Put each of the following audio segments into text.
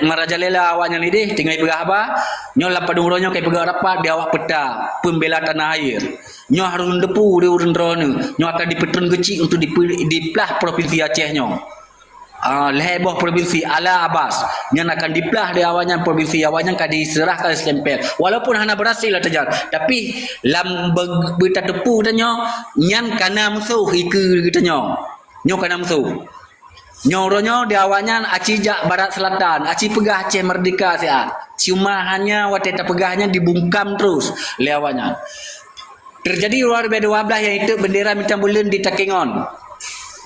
merajalela awaknya ni deh tinggal pegah apa nyo lapan uronyo kai pegah rapat di awak peta pembela tanah air nyo harus depu di urun drone nyo akan dipetun kecil untuk diplah provinsi Aceh nyo leheboh provinsi ala Abbas nyo akan diplah di awaknya provinsi awaknya akan diserahkan stempel walaupun hana berhasil lah terjal tapi lam berita tepu nyo nyan kana musuh iku kita nyo kana musuh nyoronyo di awalnya aci jak barat selatan, aci pegah Aceh merdeka siat. Cuma hanya wateta pegahnya dibungkam terus lewatnya. Terjadi luar biasa 12 yang itu bendera Bintang Bulan di Takengon.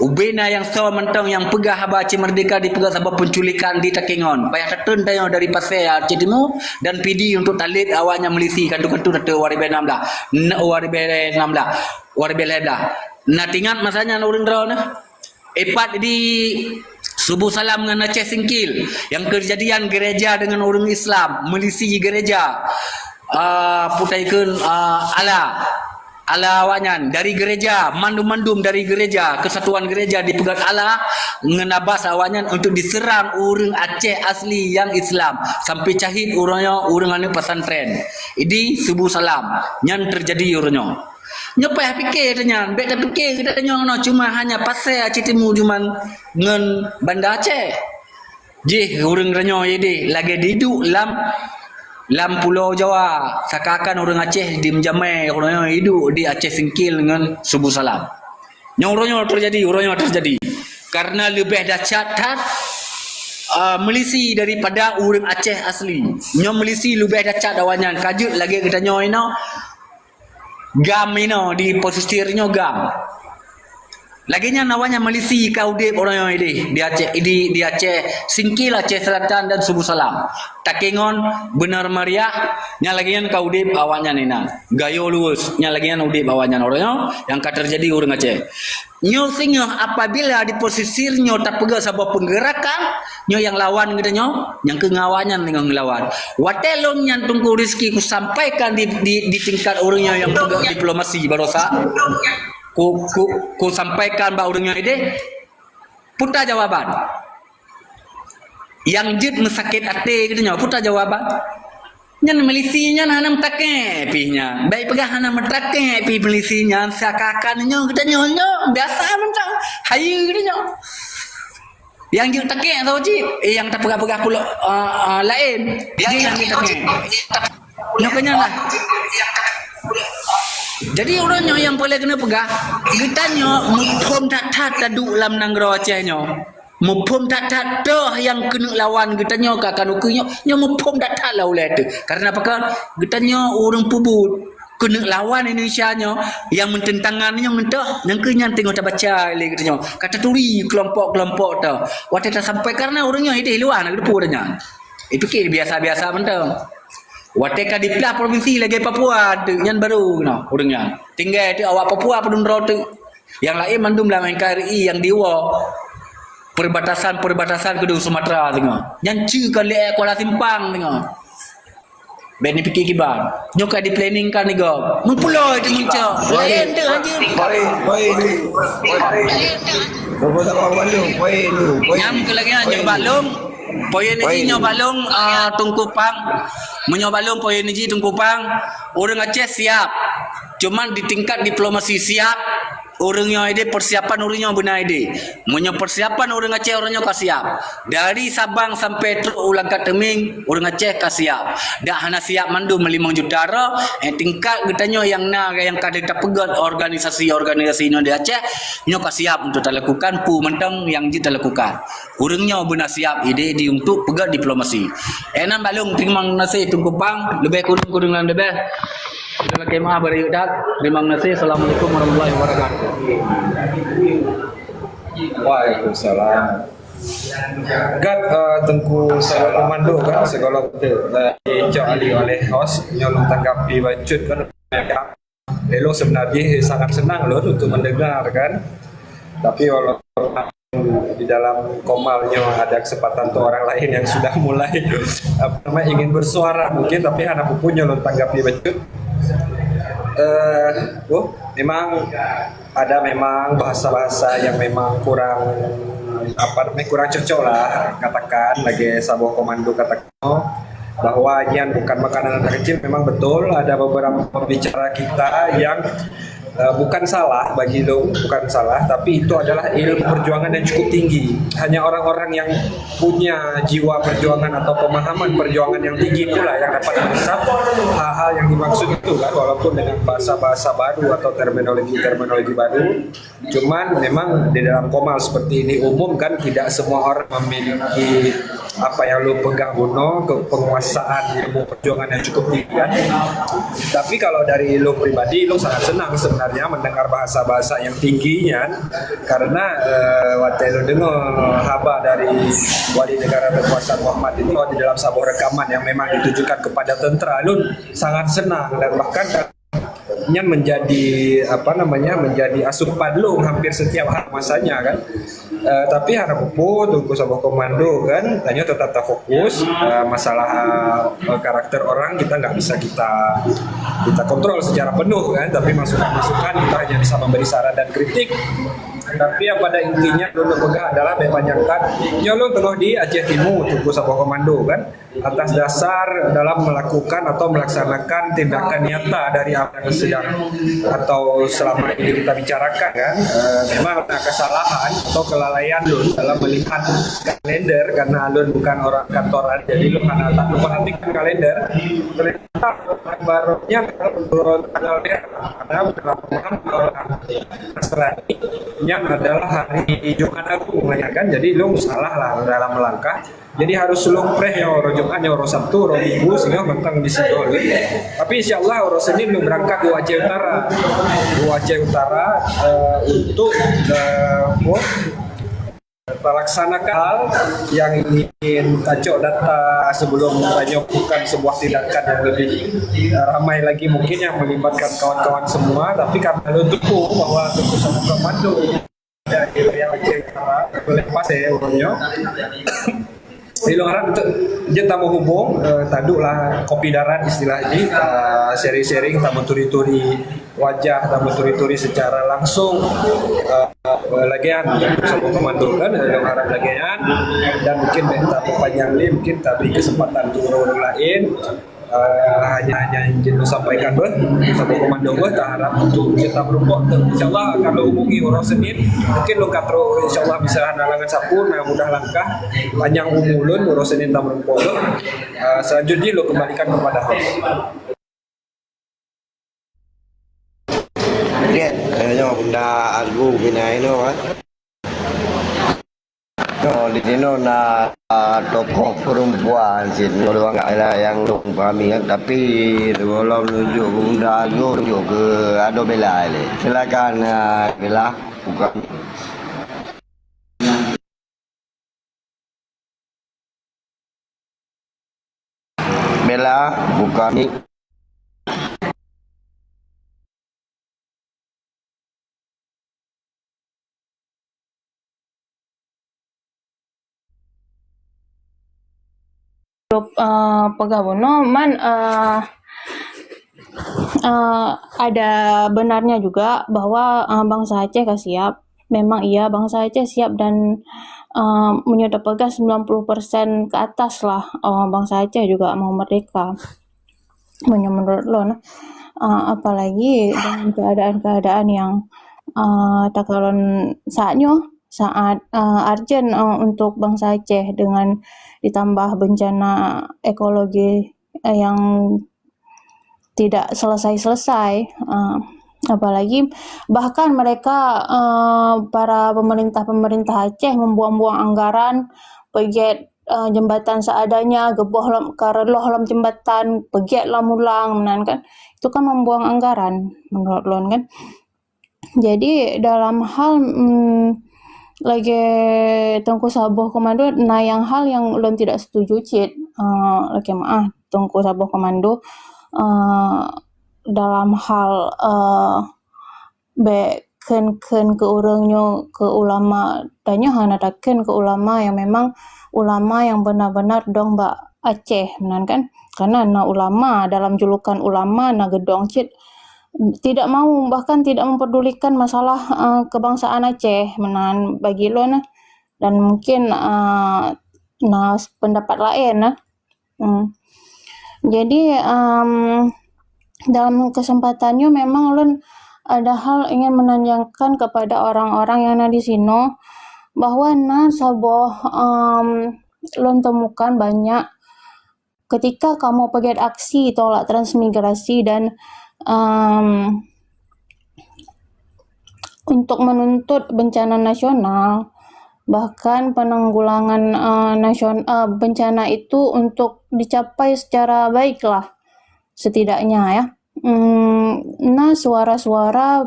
Ubena yang so mentong yang pegah haba Aceh merdeka dipegang sebab penculikan di Takengon. Payah tertun tayo dari Pasir Aceh Timur dan PD untuk talit awaknya melisi kantu-kantu datu waribe 16. Waribe 16. Waribe 11. Nah tingat masanya urang draw nah. Epat di Subuh Salam dengan Aceh Singkil yang kejadian gereja dengan orang Islam melisi gereja putaikun ala awanyan dari gereja mandum-mandum dari gereja kesatuan gereja dipegat ala ngenabas awanyan untuk diserang orang Aceh asli yang Islam sampai cahit orangnya orang anu pesantren ini Subuh Salam yang terjadi orangnya nyopah fikir tanya, beta fikir kita tanya no cuma hanya pasal Aceh Timur cuma ngen Banda Aceh. Jih urang renyo ini lagi diduk lam Pulau Jawa. Sakakan orang Aceh di menjamai orang hidup di Aceh Singkil dengan Subuh Salam. Nyoronyo terjadi karena lebih dahsyat melisi daripada orang Aceh asli. Nyo melisi lebih dahsyat awannya kajut lagi kita nyoino gam ino di posisirnya gam. Laginya nawanya melisi kaudip orang yang ini di Aceh Singkil, Aceh Selatan dan Subuh Salam. Takengon benar Mariah nya lagian kaudip awaknya nina. Gayo luus nya lagian udip awaknya orang yang terjadi orang Aceh. Nyo sing apabila di posisirnya tak pegang sebab penggerakan nyo yang lawan kita nyo yang kengawannya dengan ngelawan. Watelong yang tunggu rezeki ku sampaikan di tingkat orangnya yang pegang diplomasi barosa. Ku sampaikan bah orangnya ide putar jawaban. Yang jid mesakit hati kita nyo putar jawaban. Nyan melisinya hanam take pihnya. Baik pegah hanam take pi melisinya sakakan nyo kita nyo biasa mentang hayu kita nyo. Yang dia take tahu cip yang tak pegah-pegah pula lain dia yang kita take. Nyo kenya lah. Jadi orangnya yang boleh kena pegah kita nyo muphom tak duk lam nanggro Aceh nyo. Muphom tak doh yang kena lawan kita nyo kakan ukunyo nyo muphom tak lah oleh tu. Karena apa kan kita nyo orang pubut kena lawan Indonesia nyo yang mententangan nyo mentah yang kenyan tengok tak baca le kita nyo. Kata turi kelompok-kelompok tu. Waktu tak sampai karena orangnya ide luar nak depu nya. Fikir biasa-biasa mentang. Wateka di belah provinsi lagi Papua tu yang baru no orangnya. Tinggal tu awak Papua pedun tu. Yang lain mandum lah NKRI yang diwa perbatasan kedua Sumatera tengok. Yang cu kali Kuala Simpang tengok. Ben fikir kiban. Nyoka di planning kan ni go. Mempuloi tu muncul. Lain tu aja. Baik. Kau tak apa balung, baik tu. Nyam ke lagi nyo balung. Poin ni nyo balung Tungkupang. Menyo balung poin ni Tungkupang. Orang Aceh siap. Cuman di tingkat diplomasi siap. Orangnya ide persiapan orangnya benar ide. Menyo persiapan orang Aceh orangnya kasiap. Dari Sabang sampai ulang kat Teming orang Aceh kasiap. Dah hana siap mandu 5 juta ro. Tingkat getanya yang yang kada terpegat organisasi ino di Aceh nyo kasiap untuk lakukan pu mentang yang kita lakukan. Orangnya benar siap ide di untuk pegat diplomasi. Enan balung terima nasi Tungkupang lebih kurang lebih. Terima kasih maaf beri udat. Terima kasih. Assalamualaikum warahmatullahi wabarakatuh. Waalaikumsalam. Gat tengku saya komando kan segala tu. Cak Ali oleh host nyolong tanggapi bacut kan. Elo sebenarnya sangat senang loh untuk mendengar kan. Tapi kalau di dalam komalnya ada kesempatan tuh orang lain yang sudah mulai ingin bersuara mungkin tapi anak punya nyolong tanggapi bacut. Memang ada bahasa-bahasa yang memang kurang apa namanya kurang cocok lah katakan lagi Sabah Komando katakan bahwa Nyan bukan makanan anak kecil. Memang betul ada beberapa pembicara kita yang bukan salah bagi lo, bukan salah, tapi itu adalah ilmu perjuangan yang cukup tinggi. Hanya orang-orang yang punya jiwa perjuangan atau pemahaman perjuangan yang tinggi itulah yang dapat meresap hal-hal yang dimaksud itu kan, walaupun dengan bahasa-bahasa baru atau terminologi baru. Cuman memang di dalam Komal seperti ini umum kan, tidak semua orang memiliki apa yang lo pegang Guno, penguasaan ilmu perjuangan yang cukup tinggi kan. Tapi kalau dari lo pribadi, lo sangat senang sebenarnya mendengar bahasa-bahasa yang tingginya, karena waktu lo dengar haba dari Wali Negara Berkuasa Muhammad itu di dalam sebuah rekaman yang memang ditujukan kepada tentara, lo sangat senang dan bahkan Nyan menjadi menjadi asupan lo hampir setiap hari masanya kan. Tapi harap tunggu sebuah komando kan, hanya tetap fokus masalah karakter orang kita nggak bisa kita kontrol secara penuh kan, tapi masukan-masukan kita hanya bisa memberi saran dan kritik. Tapi yang pada intinya dulu pegang adalah banyakkan nyolong tengah di Aceh Timur tunggu sebuah komando kan, atas dasar dalam melakukan atau melaksanakan tindakan nyata dari apa yang sedang atau selama ini kita bicarakan kan. Memang ada kesalahan atau kelalaian Lun dalam melihat kalender, karena Lun bukan orang kantoran, jadi Lun karena tak memperhatikan kalender, ternyata barunya turun tanggal karena dalam pemahaman orang Nasrani yang adalah hari Jumat Agung kan, jadi Lun salah lah dalam melangkah. Jadi harus selung preh ya oro Jumat ya oro Sabtu oro Minggu sehingga mentang di situ. Tapi insyaallah oro Senin belum berangkat ke Aceh Utara untuk melaksanakan hal yang ingin Taco data sebelum banyak bukan sebuah tindakan yang lebih ramai lagi mungkin yang melibatkan kawan-kawan semua. Tapi karena lo tuh bahwa tentu sama komando ada yang Aceh Utara boleh pas ya urunya. Jadi lo harap untuk dia tamu hubung, taduk lah kopi darat istilah ini, sharing-sharing, tamu turi-turi wajah, tamu turi-turi secara langsung, lagian sama komando kan, lo harap lagian, dan mungkin tamu panjang ni mungkin tapi kesempatan turun lain. Hanya ingin sampaikan satu komando tak harap untuk kita berupok. InsyaAllah kalau hubungi orang Senin mungkin lo katro InsyaAllah bisa halangan sapu nah mudah langkah panjang umulun orang Senin tak berupok. Selanjutnya lo kembalikan kepada host. Lihat kayaknya bunda aku bina ini kan. No, di sini na tokoh perempuan sih, orang ada yang pahami kan, tapi kalau menuju bunda aku menuju ke Ado Bella ini. Silakan Bella buka. Bella buka ni. Pagabono man ada benarnya juga bahwa bangsa Aceh siap. Memang iya bangsa Aceh siap dan menyudah pegah 90% ke atas lah bangsa Aceh juga mau merdeka. Menurut lo apalagi dengan keadaan-keadaan yang takalon saat urgent untuk bangsa Aceh dengan ditambah bencana ekologi yang tidak selesai-selesai, apalagi bahkan mereka para pemerintah Aceh membuang-buang anggaran pegiat jembatan seadanya, geboh kareloh lam jembatan pegiat lam ulang kan itu kan membuang anggaran menurut lon kan. Jadi dalam hal lagi Tengku Sabuh Komando yang hal yang ulun tidak setuju cit lagi Tengku Sabuh Komando dalam hal ken ke orangnya ke ulama tanya hanataken ke ulama yang memang ulama yang benar-benar dong Mbak Aceh kan, karena ulama dalam julukan ulama gedong cit tidak mau bahkan tidak memperdulikan masalah kebangsaan Aceh bagi lo dan mungkin pendapat lain Jadi dalam kesempatannya memang ulun ada hal ingin menanyakan kepada orang-orang yang ada di sini bahwa sebuah ulun temukan banyak ketika kamu pergi aksi tolak transmigrasi dan untuk menuntut bencana nasional, bahkan penanggulangan bencana itu untuk dicapai secara baiklah setidaknya ya. Suara-suara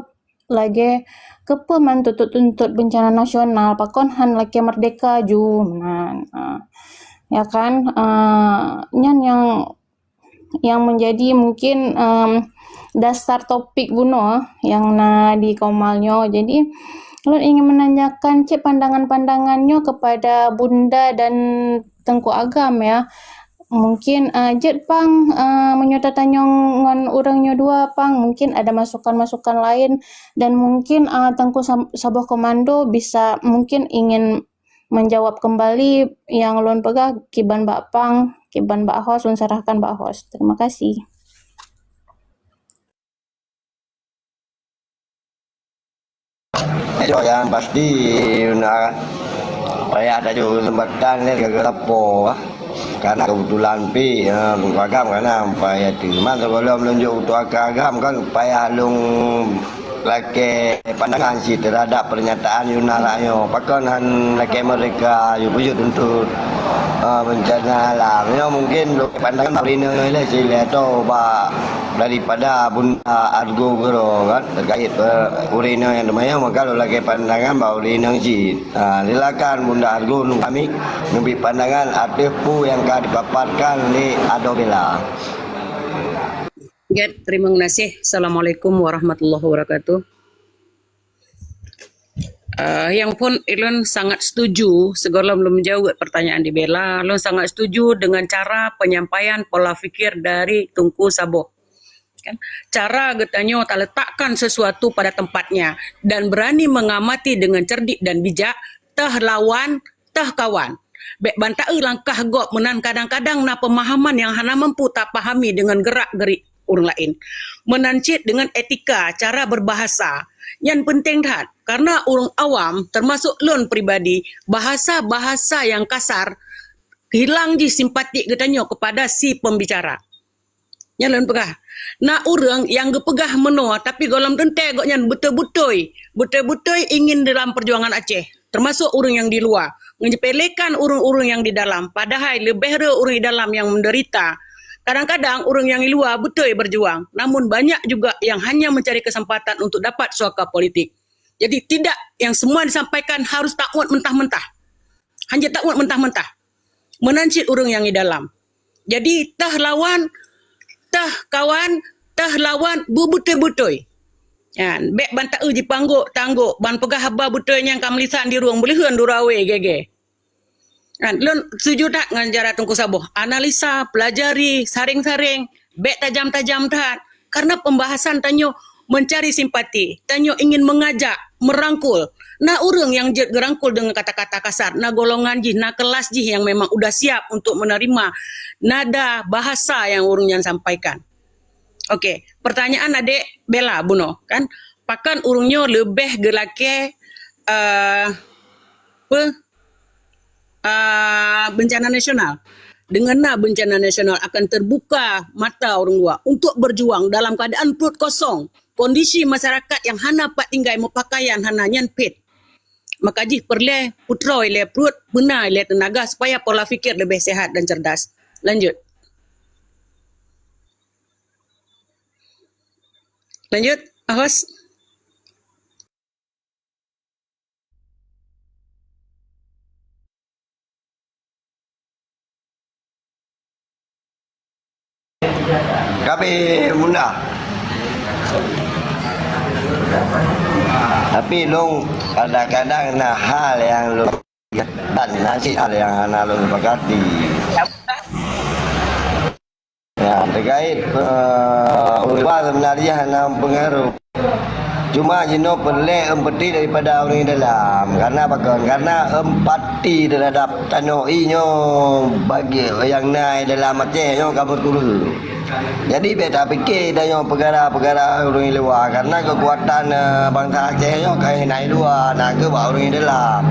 lagi kepa man tuntut bencana nasional pakon han lagi merdeka ju ya kan nyan yang menjadi mungkin dasar topik buno yang di Komalnyo. Jadi ulun ingin menanyakan pandangan-pandangannya kepada Bunda dan Tengku Agam ya. Mungkin jet pang menyota tanyongan urangnya dua pang, mungkin ada masukan-masukan lain dan mungkin Tengku Sabah Komando bisa mungkin ingin menjawab kembali yang ulun pegah kiban Mbak Pang, kiban Mbak Hos, ulun serahkan Mbak Hos. Terima kasih. Yang pasti supaya ada juga kesempatan gara-gara po karena kebetulan untuk agam karena supaya terima sebelum menunjuk untuk agam kan supaya lung laki pandangan si terhadap pernyataan Yunaranyo pakon han laki mereka wujud untuk bencana alamnya mungkin pandangan marino ile sila to ba daripada Bunda Argo Gero kan terkait urino yang namanya maka lagi pandangan ba urino si silakan Bunda Argo kami ngambil pandangan ada pu yang dipaparkan di Adobela. Ya, terima kasih. Assalamualaikum warahmatullahi wabarakatuh. Yang pun Ilon sangat setuju segala belum menjawab pertanyaan di Bella. Ilon sangat setuju dengan cara penyampaian pola fikir dari Tengku Sabo. Kan? Cara getanya tak letakkan sesuatu pada tempatnya dan berani mengamati dengan cerdik dan bijak, tah lawan, tah kawan. Bek bantai langkah gok menan kadang-kadang na pemahaman yang hana mampu tak pahami dengan gerak-gerik orang lain. Menancit dengan etika, cara berbahasa. Yang penting dah, karena orang awam, termasuk lon pribadi, bahasa-bahasa yang kasar, hilang je simpatik katanya kepada si pembicara. Yang lon pegah. Nah orang yang gepegah menua, tapi golong tente goknya betul-betul ingin dalam perjuangan Aceh. Termasuk orang yang di luar. Menjepelekan orang-orang yang di dalam. Padahal lebih orang di dalam yang menderita. Kadang-kadang orang yang di luar betul berjuang, namun banyak juga yang hanya mencari kesempatan untuk dapat suaka politik. Jadi tidak yang semua disampaikan harus takwat mentah-mentah. Hanya takwat mentah-mentah. Menancit orang yang di dalam. Jadi tah lawan, tah kawan, tah lawan betul-betul. Ya, bek bantak uji pangguk, tangguk, ban pegah haba betul yang kamlisan di ruang boleh durawe gege. Kan, lon setuju tak dengan cara Tengku Sabo? Analisa, pelajari, saring-saring, bek tajam-tajam tak. Karena pembahasan tanyo mencari simpati, tanyo ingin mengajak, merangkul. Nah orang yang gerangkul dengan kata-kata kasar, nah golongan jih, nah kelas jih yang memang udah siap untuk menerima nada bahasa yang urungnya sampaikan. Oke, pertanyaan adek Bella Buno kan, pakan urungnya lebih gelake bencana nasional. Dengan bencana nasional akan terbuka mata orang luar untuk berjuang dalam keadaan perut kosong. Kondisi masyarakat yang hana pat tinggai mepakaian hana nyanpit. Maka jih perle putra ile perut benar ile tenaga supaya pola fikir lebih sehat dan cerdas. Lanjut. Lanjut, Ahos. Kami Bunda. Tapi long kadang-kadang nah hal yang lu dan nasi hal yang anak lu berkati. Ya terkait ulama sebenarnya hanya pengaruh Cuma jino pelik empati daripada orang yang dalam. Karena apa kawan? Karena empati terhadap tanoi nyo bagi yang naik dalam Aceh nyo kabur kuru. Jadi beta fikir dah nyo perkara-perkara orang yang luar. Karena kekuatan bangsa Aceh nyo kaya naik luar, nak ke orang yang dalam.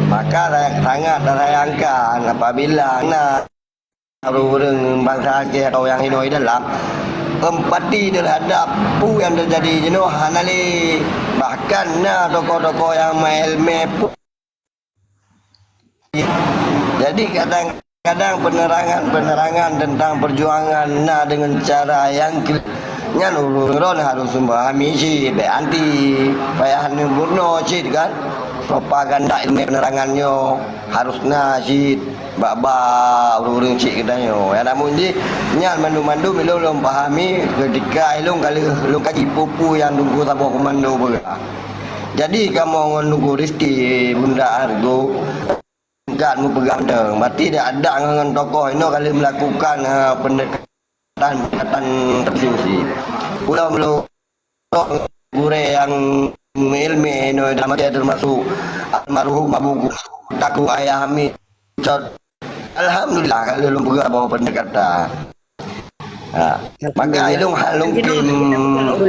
Maka sangat disayangkan apabila nak orang bangsa Aceh atau yang Hinoi dalam empati terhadap pu yang terjadi jenuh hanali, bahkan na tokoh-tokoh yang mailme pun. Jadi kadang-kadang penerangan tentang perjuangan na dengan cara yang nyan ulun harus memahami si be anti payah burno cid kan, propaganda ini penerangannya harus nasid baba urung cik kedanyo ya, namun ji nyan mandu-mandu belum pahami ketika ilung kali lu kaji pupu yang nunggu tabok komando bergerak. Jadi kamu nunggu Risti Bunda Argo kan mu pegang deng berarti tidak ada dengan tokoh ini kali melakukan pendekatan tersusi pulau gure yang ilmi no dalam dia termasuk almarhum Abu Taku Ayah Hamid. Alhamdulillah kalau lu pegang bawa pendekatan. Nah, maka itu halung tim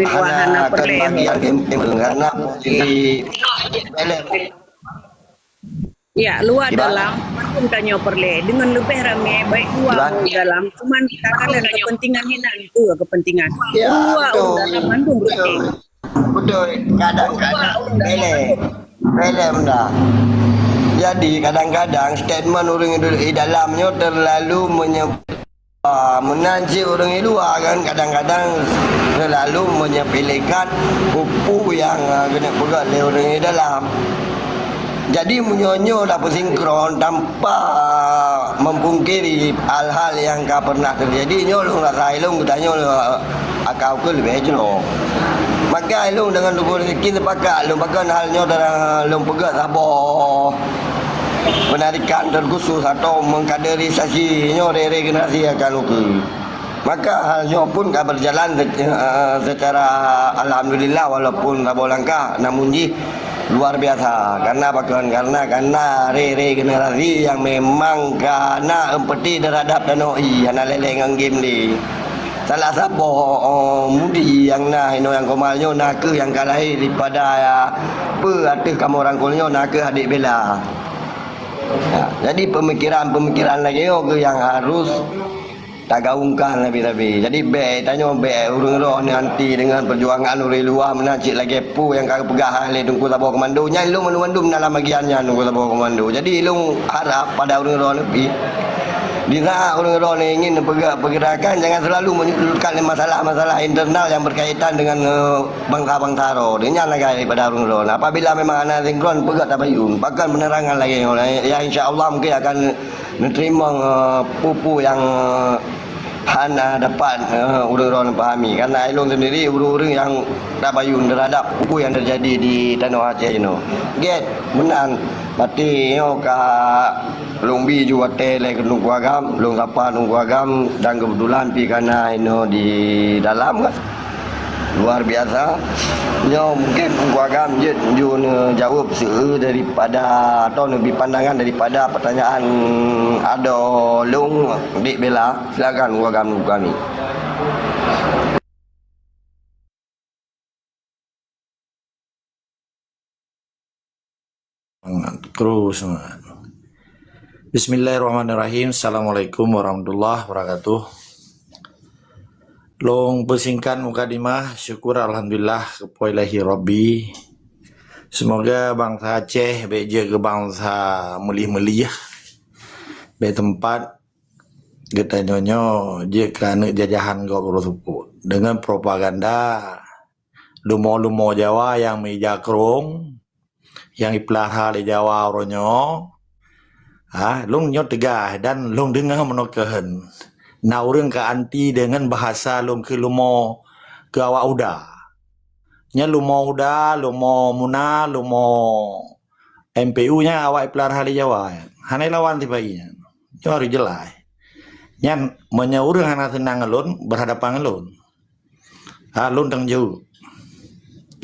hana kebagian tim karena di Ya, luar dalam pun kanyo perle dengan lebih ramai baik luar dalam cuman katakan kepentingan hinan itu kepentingan. Ya, Luar dalam Bandung berarti. Betul, kadang-kadang bele benda. Jadi kadang-kadang statement orang di dalamnya terlalu menanci orang di luar kan, kadang-kadang terlalu menyepelekan pupu yang kena pegang oleh orang di dalam. Jadi menyonyo dapat sinkron tanpa mempungkiri hal-hal yang kau pernah terjadi. Nyolong nak railung katanya akau ke lebih jelo. Maka ilung dengan dukung rezeki sepakat lu bahkan halnya dalam lu pegang sabar penarikan terkhusus atau mengkaderisasinya regenerasi akan luka. Maka halnya pun kau berjalan secara alhamdulillah walaupun sabar langkah namun luar biasa. Karena apa kawan? Karena regenerasi yang memang karena empati terhadap danoi hana leleng game ni. Salah satu mudi yang yang komalnya nak ke yang kalai daripada apa kamu rangkulnya nak ke adik bela. Ya, jadi pemikiran lagi ke yang harus tak gaungkan lebih-lebih. Jadi tanya urung nanti dengan perjuangan uri luar menacik lagi pu yang kau pegang hal tunggu tabur komando nya ilung mendu dalam bagiannya tunggu tabur komando. Jadi ilung harap pada urung lebih bila orang-orang ingin pergerakan jangan selalu menyudutkan masalah-masalah internal yang berkaitan dengan bangsa-bangsa roh. Dia lagi daripada orang-orang. Apabila memang anak sinkron pegat tabayun, bahkan menerangan lagi ya insya-Allah mungkin akan menerima pupu yang hana dapat orang-orang pahami. Karena Ailung sendiri orang-orang yang tabayun terhadap pupu yang terjadi di Tanah Aceh ini. Get menang berarti ka Lombi juga tele ke nunggu agam, long sapa nunggu agam dan kebetulan pi kana ino di dalam kan. Luar biasa. Nyo mungkin nunggu agam je jawab daripada atau lebih pandangan daripada pertanyaan ada long di bela. Silakan nunggu agam nunggu kami. Terus Bismillahirrahmanirrahim. Assalamualaikum warahmatullahi wabarakatuh. Long persingkan mukadimah, syukur alhamdulillah kepada Rabbi. Semoga bangsa Aceh beja ke bangsa melih-melih be tempat kita nyonyo je kerana jajahan kau tersebut dengan propaganda lumo-lumo Jawa yang mejakrong yang ipelahara di Jawa oronyo. Long nyot tegah dan long dengar menokahan. Na orang ke anti dengan bahasa long ke lumo ke awak uda. Nya lumo uda, lumo muna, lumo MPU nya awak pelar di Jawa. Hanai lawan tiba nya. Yo hari jelas. Nya menyaur hana senang alun berhadapan alun. Alun tang jauh.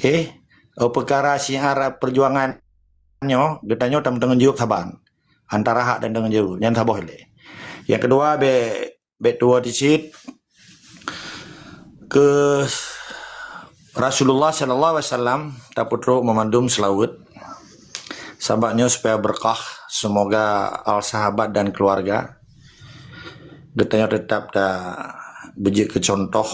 Okey. Perkara syiar perjuangan nyo, getanya tam tengah jawab saban. Antara hak dan tengah jawab. Yang sabah le. Yang kedua be tua disit ke Rasulullah sallallahu alaihi wasallam taputro memandum selawat. Sahabatnya supaya berkah, semoga al sahabat dan keluarga getanya tetap dah bejik ke contoh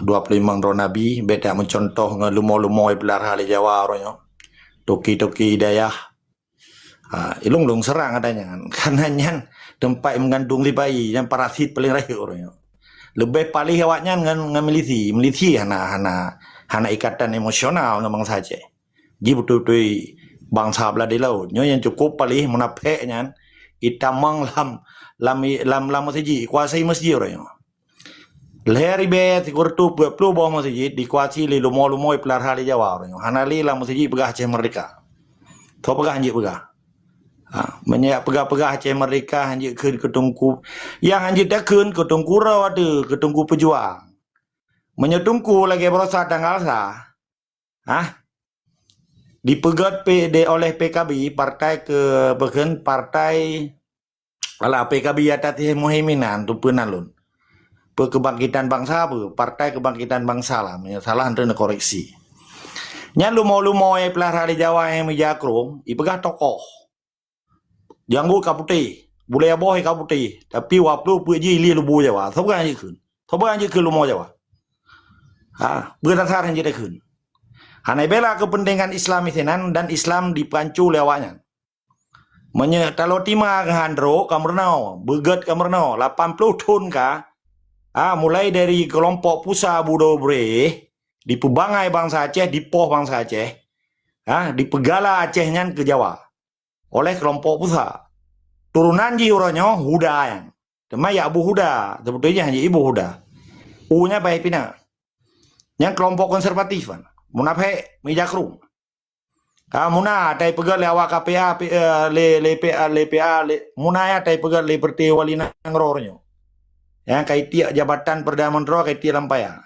25 ro nabi beta mencontoh ngelumo-lumo belar hali Jawa ronyo toki-toki hidayah ilung-lung serang adanya karena nyan tempat mengandung libai yang parasit paling rahir ronyo lebih paling awaknya dengan milisi hana ikatan emosional memang saja ji betul-betul bangsa belah di laut nyo yang cukup paling munafeknya itamang lam masjid kuasai masjid ronyo Lehari be tikurtu puluh bawah masjid dikuasai li lumo-lumo pelar hali Jawa ronyo hanali lam masjid pegah Aceh Merdeka tho pegah anjik pegah menyak pegah Aceh Merdeka anjik keun ketungku yang anjik dah keun ketungku raw ada ketungku pejuang menyetungku lagi berosa tanggal sah dipegat oleh PKB partai ke bahkan partai PKB atas muhiminan tu penalun Kebangkitan Bangsa apa? Partai Kebangkitan Bangsa lah. Salah antara koreksi. Nya lumo-lumo pelar hari Jawa yang mejakrong, ipegah tokoh. Janggu kaputi, boleh aboh kaputi, tapi waplu puji li lubu Jawa. Thoba anjir kun. Thoba anjir kun lumo Jawa. Berdasar anjir kun. Hanai bela kepentingan Islam isinan dan Islam dipancu lewatnya. Kalau tima handro kamernau, begat kamernau, 80 ton ka mulai dari kelompok Pusa Budo Bre di Pebangai bangsa Aceh, di Poh bangsa Aceh, di Pegala Acehnya ke Jawa oleh kelompok Pusa. Turunan ji uronyo Huda yang. Tema ya Abu Huda, sebetulnya hanya Ibu Huda. U-nya baik pina. Yang kelompok konservatif kan. Munafik mijakrung. Muna tai pegal awak KPA muna ya tai pegal Liberty Walina ngrornyo. Yang kaitia jabatan Perdana Menteri kaitia lampaya.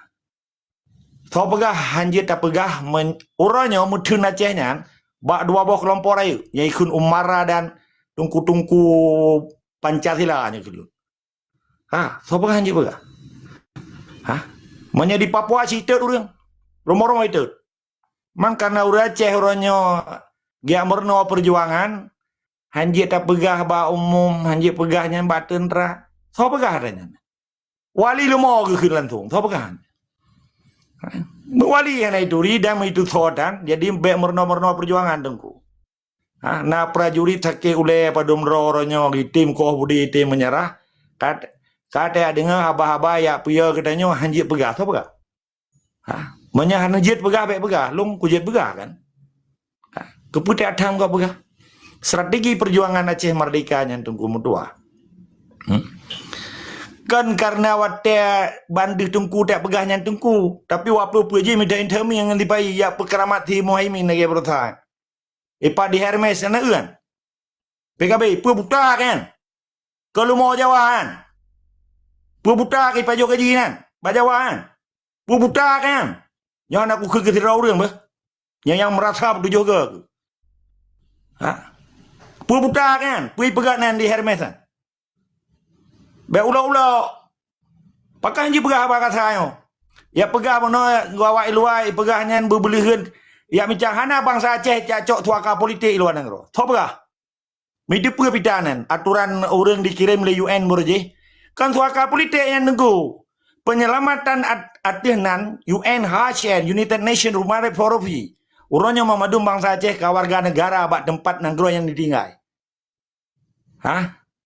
So pegah hanjir tak pegah orangnya mudun Acehnya bak dua buah kelompok rayu yaitu Umara dan tungku-tungku Pancasila nya gitu. So pegah hanjir pegah. Menjadi Papua situ urang. Romo-romo itu. Mang karena urang Aceh orangnya dia merno perjuangan hanjir tak pegah ba umum hanjir pegahnya ba tentera. So pegah adanya. Wali lu mau ke lantung, tahu kan? Wali yang itu ridam itu sodan, jadi be merno perjuangan dengku. Na prajurit sakit ule padum roronyo tim koh budi tim menyerah. Kata dengar abah-abah ya puya katanya hanjit pegah, tahu pegah? Menya hanjit pegah be pegah, lung kujit pegah kan? Keputih adham kau pegah. Strategi perjuangan Aceh Merdeka yang tunggu mutua. Kan karena wadah bandih tungku tak pegahnya tungku tapi wapu puji minta intermi yang dipai ya pekeramat di Muhaimin lagi berusaha Pak di Hermes sana kan PKB pu buta kan kalau mau jawaan pu buta ke pajo kajian bajawaan pu buta kan yang aku ke ketirau orang bah yang merasa betul juga pu buta kan pu peganan di Hermes kan be ulo pakai je pegah apa kata ya pegah mono gawai luai pegahnya berbelihan ya macam hana bangsa Aceh cak tuaka politik luar negara tho pegah midip pitanan aturan orang dikirim oleh UN berje kan tuaka politik yang nunggu penyelamatan atihanan UNHCR United Nations Rumah for Refugee urangnya memadum bangsa Aceh ke warga negara abak tempat negara yang ditinggal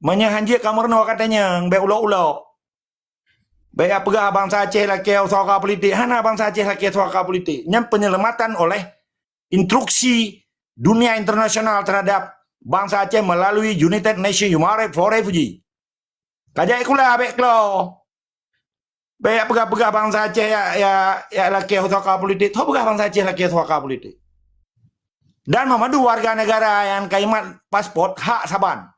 menyahanjir kamarno katanya be ulo-ulo. Baik pegah bangsa Aceh laki suaka politik. Hana bangsa Aceh laki suaka politik. Yang penyelamatan oleh instruksi dunia internasional terhadap bangsa Aceh melalui United Nations Human Rights for Refugee. Kajak ikulah baik klo. Baik pegah bangsa Aceh ya laki suaka politik. Tahu pegah bangsa Aceh laki suaka politik. Dan memadu warga negara yang kaimat pasport hak saban.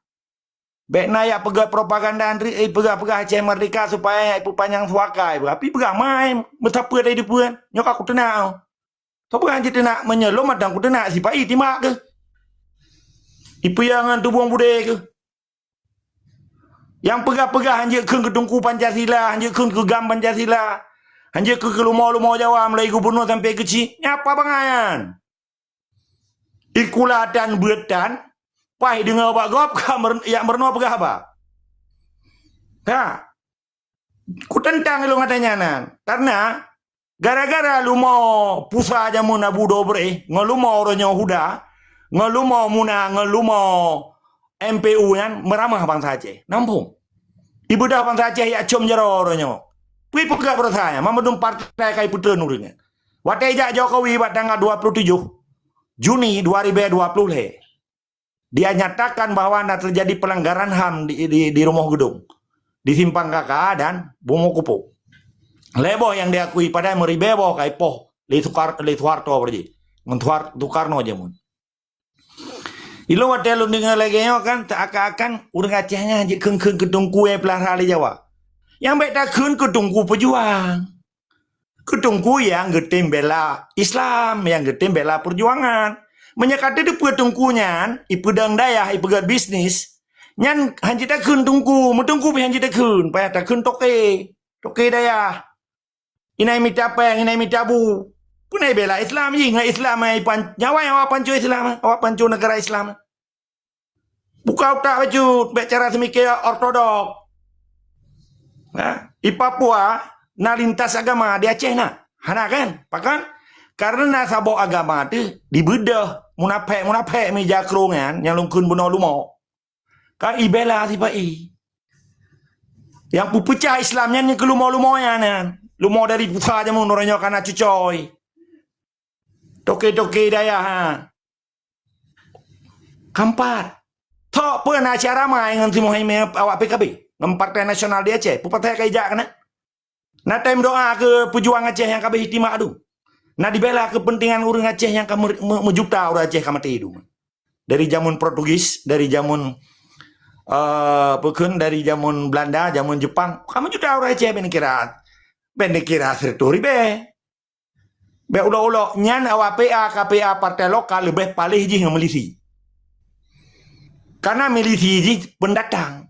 Baik naik pegat propaganda pegah Aceh Merdeka supaya ibu panjang suaka ibu. Tapi pegah mai betapa dari puan. Nyok aku tenang. Siapa yang kita nak menyelom adang kita nak sipai timak ke? Ipu yang tu buang budaya ke? Yang pegah-pegah hanya ke Tungku Pancasila, hanya ke Gam Pancasila, hanya ke lumau-lumau Jawa mulai gubernur sampai kecil. Apa bangan? Ikulah dan berdan, pai dengar apa gop yang bernua pegah apa? Ha? Ku tentang lu katanya nan. Karena gara-gara lu mau pusa jamun Abu Dobre, ngelu mau ronyo huda, ngelu mau muna, ngelu mau MPU yan meramah bangsa Aceh. Nampung. Ibu dah bangsa Aceh ya com jero ronyo. Pi pegak bertanya, mamadum partai kai putra nuringan. Watejak Jokowi pada tanggal 27 Juni 2020 le. Dia nyatakan bahwa ada terjadi pelanggaran HAM di rumah gedung. Di Simpang Kakak dan Bungo Kupu. Lebo yang diakui pada meribebo kai poh le Soeharto berji. Soekarno aja mun. Ilo watelu dengan lagi kan seakan-akan urang Acehnya aja keng gedung kue pelahara di Jawa. Yang baik tak keng gedung ku pejuang. Gedung ku yang getim bela Islam, yang getim bela perjuangan. Menyekati di gedung kunya, ipedang daya, ipegat bisnis. Nyan hanji tak kun tungku, mutungku hanji tak kun, payah tak kun toke daya. Inai mita peng, inai mita bu. Punai bela Islam je, ngai Islam ai pan nyawa yang awak pancu Islam, awak pancu negara Islam. Buka tak baju, cara semikir ortodok. Nah, di Papua na lintas agama di Aceh na. Hana kan? Pakan karena sabok agama tu dibedah munafik meja kerungan yang lungkun bunuh lumau. Kan ibela si pai. Yang pupecah Islamnya ni ke lumau-lumau nan. Lumau dari pusat jamu noranya kana cucoy. Toke-toke daya ha. Kampat. Tok pernah acara mai dengan si Muhammad awak PKB. Dengan Partai Nasional di Aceh. Partai kaijak kana. Na time doa ke pejuang Aceh yang kabeh hitimak adu. Na dibela kepentingan urang Aceh yang mejuta orang Aceh kamati hidup. Dari zaman Portugis, dari zaman dari zaman Belanda, zaman Jepang, kamu juga orang Aceh ben kira serturi be ulo nyan awak KPA partai lokal lebih palih ji milisi. Karena milisi ji pendatang.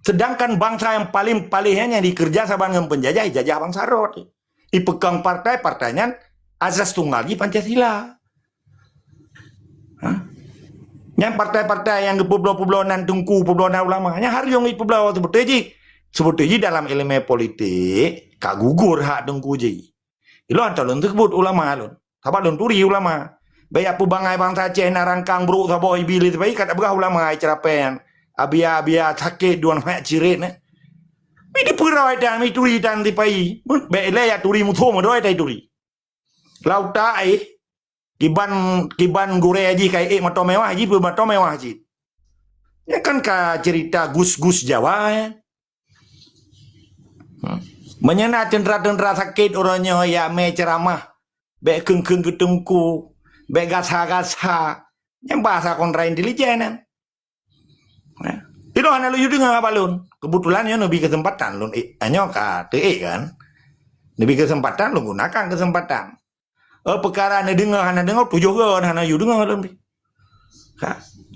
Sedangkan bangsa yang paling palihnya dikerja sama dengan penjajah, jajah bangsa rot. Ipegang partainya azas tunggal di Pancasila. Hah? Yang partai-partai yang ke pulau-pulauan tungku pulau-pulauan ulamanya hari yang pulau sebetulnya dalam ilmu politik kak gugur hak tungku ji. Ilo antalun tersebut ulama lun. Sahabat lun turi ulama. Bayak pubangai bangsa Aceh narangkang bro sabo ibili baik kata begah ulama cerapen. Abia sakit duan mak cirit ne. Mi di purai dan mi turi dan di pai. Bele ya turi mutu modoi tai turi. Lauta kiban gore aji kai mato mewah aji mato mewah aji. Ya kan ka cerita gus-gus Jawa ya. Menyena tendera-tendera sakit orangnya ya me ceramah. Be keng-keng ketungku, be gasa-gasa. Yang bahasa kontra intelijen. Itu hanya lu dengar apa lun? Kebetulan ya lebih kesempatan lun. Hanya ka TE kan. Lebih kesempatan lu gunakan kesempatan. Perkara hana dengar tujuh kan hana you dengar lun.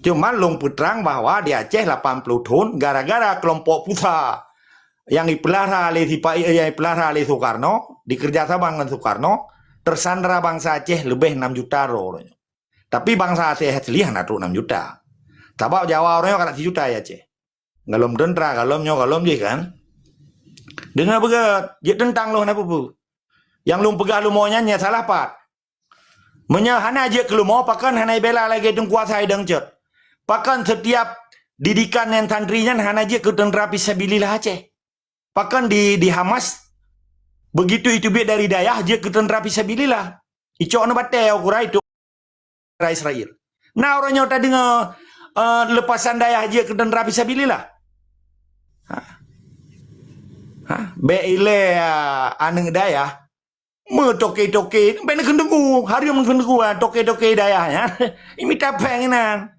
Cuma lung putrang bahwa di Aceh 80 tahun gara-gara kelompok pusat yang dipelihara oleh Soekarno, dikerjasama dengan Soekarno, tersandera bangsa Aceh lebih 6 juta orang. Tapi bangsa Aceh asli hanya 6 juta. Sebab Jawa orangnya kan 1 juta ya Aceh. Galom tentara, galom je kan. Dengar begat, dia tentang lo kenapa bu? Yang lum pegah lu mau nyanyi salah pak. Menyahana aja ke lu mau pakan hana bela lagi tung kuasa hidang cet. Pakan setiap didikan yang santrinya hana aja ke tentara fisabilillah Aceh. Pakan di Hamas begitu itu biar dari dayah aja ke tentara fisabilillah. Icok na bate ukurai itu Israel. Nah orangnya tadi lepasan dayah aja ke tentara fisabilillah. Beile aneng dayah toke ben kendeku hari yang kendeku toke dayahnya ini tapenginan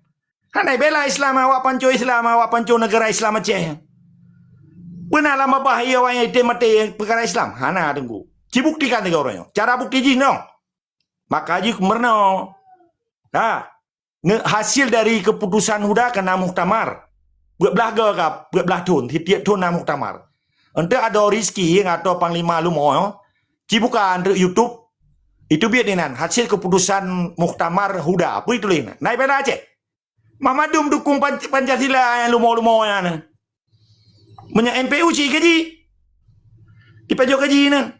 hanai bela Islam awak panco negara Islam Aceh benar lama bahaya awak yang mati perkara Islam hana tunggu cibuktikan tiga orangnya cara bukti ji no Maka aja kemerno. Hasil dari keputusan huda kena muktamar. Buat belah kap, buat belah tun, tiap tun na muktamar. Ente ada Rizki atau Panglima Lumoyo, cibukan untuk YouTube. Itu biar dinan hasil keputusan muktamar huda. Apa itu lina? Naik pada Aceh. Mamadum dukung Pancasila yang lumo-lumo yang menya MPU sih gaji. Di pajak gaji na.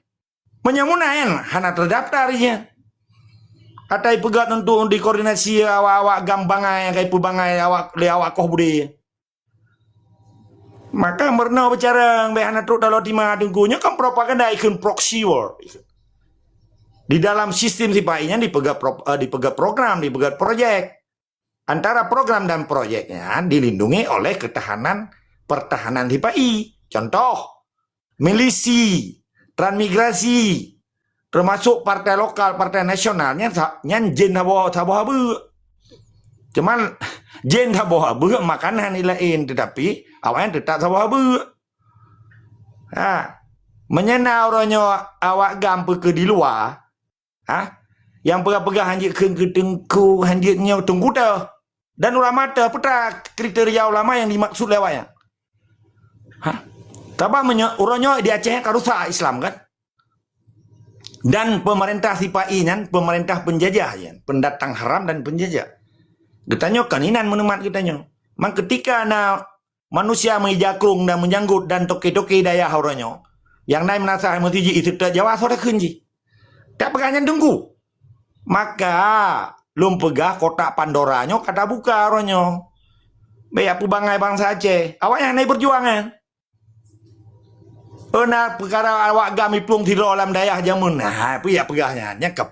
Menyamunayan hana terdaftarnya. Atai pegat untuk dikoordinasi awak-awak gambangai kai pubangai awak koh budi. Maka merna bicara behana truk dalam timah tunggunya kan propaganda ikun proxy war. Di dalam sistem sipainya dipegat program, dipegat proyek. Antara program dan proyeknya dilindungi oleh pertahanan sipai. Contoh, milisi, transmigrasi, termasuk partai lokal, partai nasionalnya jen habu. Cuman jen habu makanan lain, tetapi awaknya tetap habu. Menyenau orangnya awak gampu ke di luar. Yang pegang-pegang hanjit ke tengku, hanjitnya tunggu dah. Dan ulama dah peta kriteria ulama yang dimaksud lewatnya. Tapi orangnya di Aceh kan rusak Islam kan? Dan pemerintah sipai kan, pemerintah penjajah ya, pendatang haram dan penjajah. Ditanya kaninan menemat kitanya. Mang ketika manusia menjakrung dan menjanggut dan toke-toke daya orangnya, yang naik menasa mutiji itu Jawa sore kunci. Tak pegangnya tunggu. Maka lum pegah kotak Pandoranya kata buka orangnya. Baik bangai bangsa Aceh. Awak yang naik perjuangan. Pernah perkara awak gami plung tidur alam daya jamun. Nah, apa ya pegahnya? Nya ke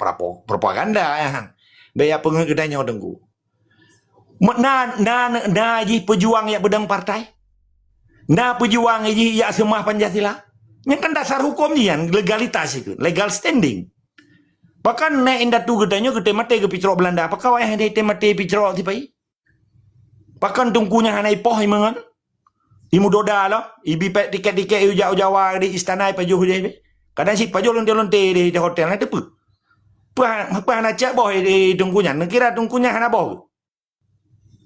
propaganda ya. Baik pengekedanya tunggu. Nah, ji pejuang yang bedang partai. Nah, pejuang ji ya semua Pancasila. Yang kan dasar hukum ni kan legalitas itu, legal standing. Bahkan nek indah tu gedanya gede mati ke picrok Belanda. Apakah yang dia mati picrok tipai? Bahkan tungkunya hanai poh imangan. Imu doda lo, ibi pek tiket-tiket Jawa di istana pajuh dia. Kadang si pajuh lonte-lonte di hotel na tepu. Apa nak cak boh di tungkunya? Nekira tungkunya hana boh.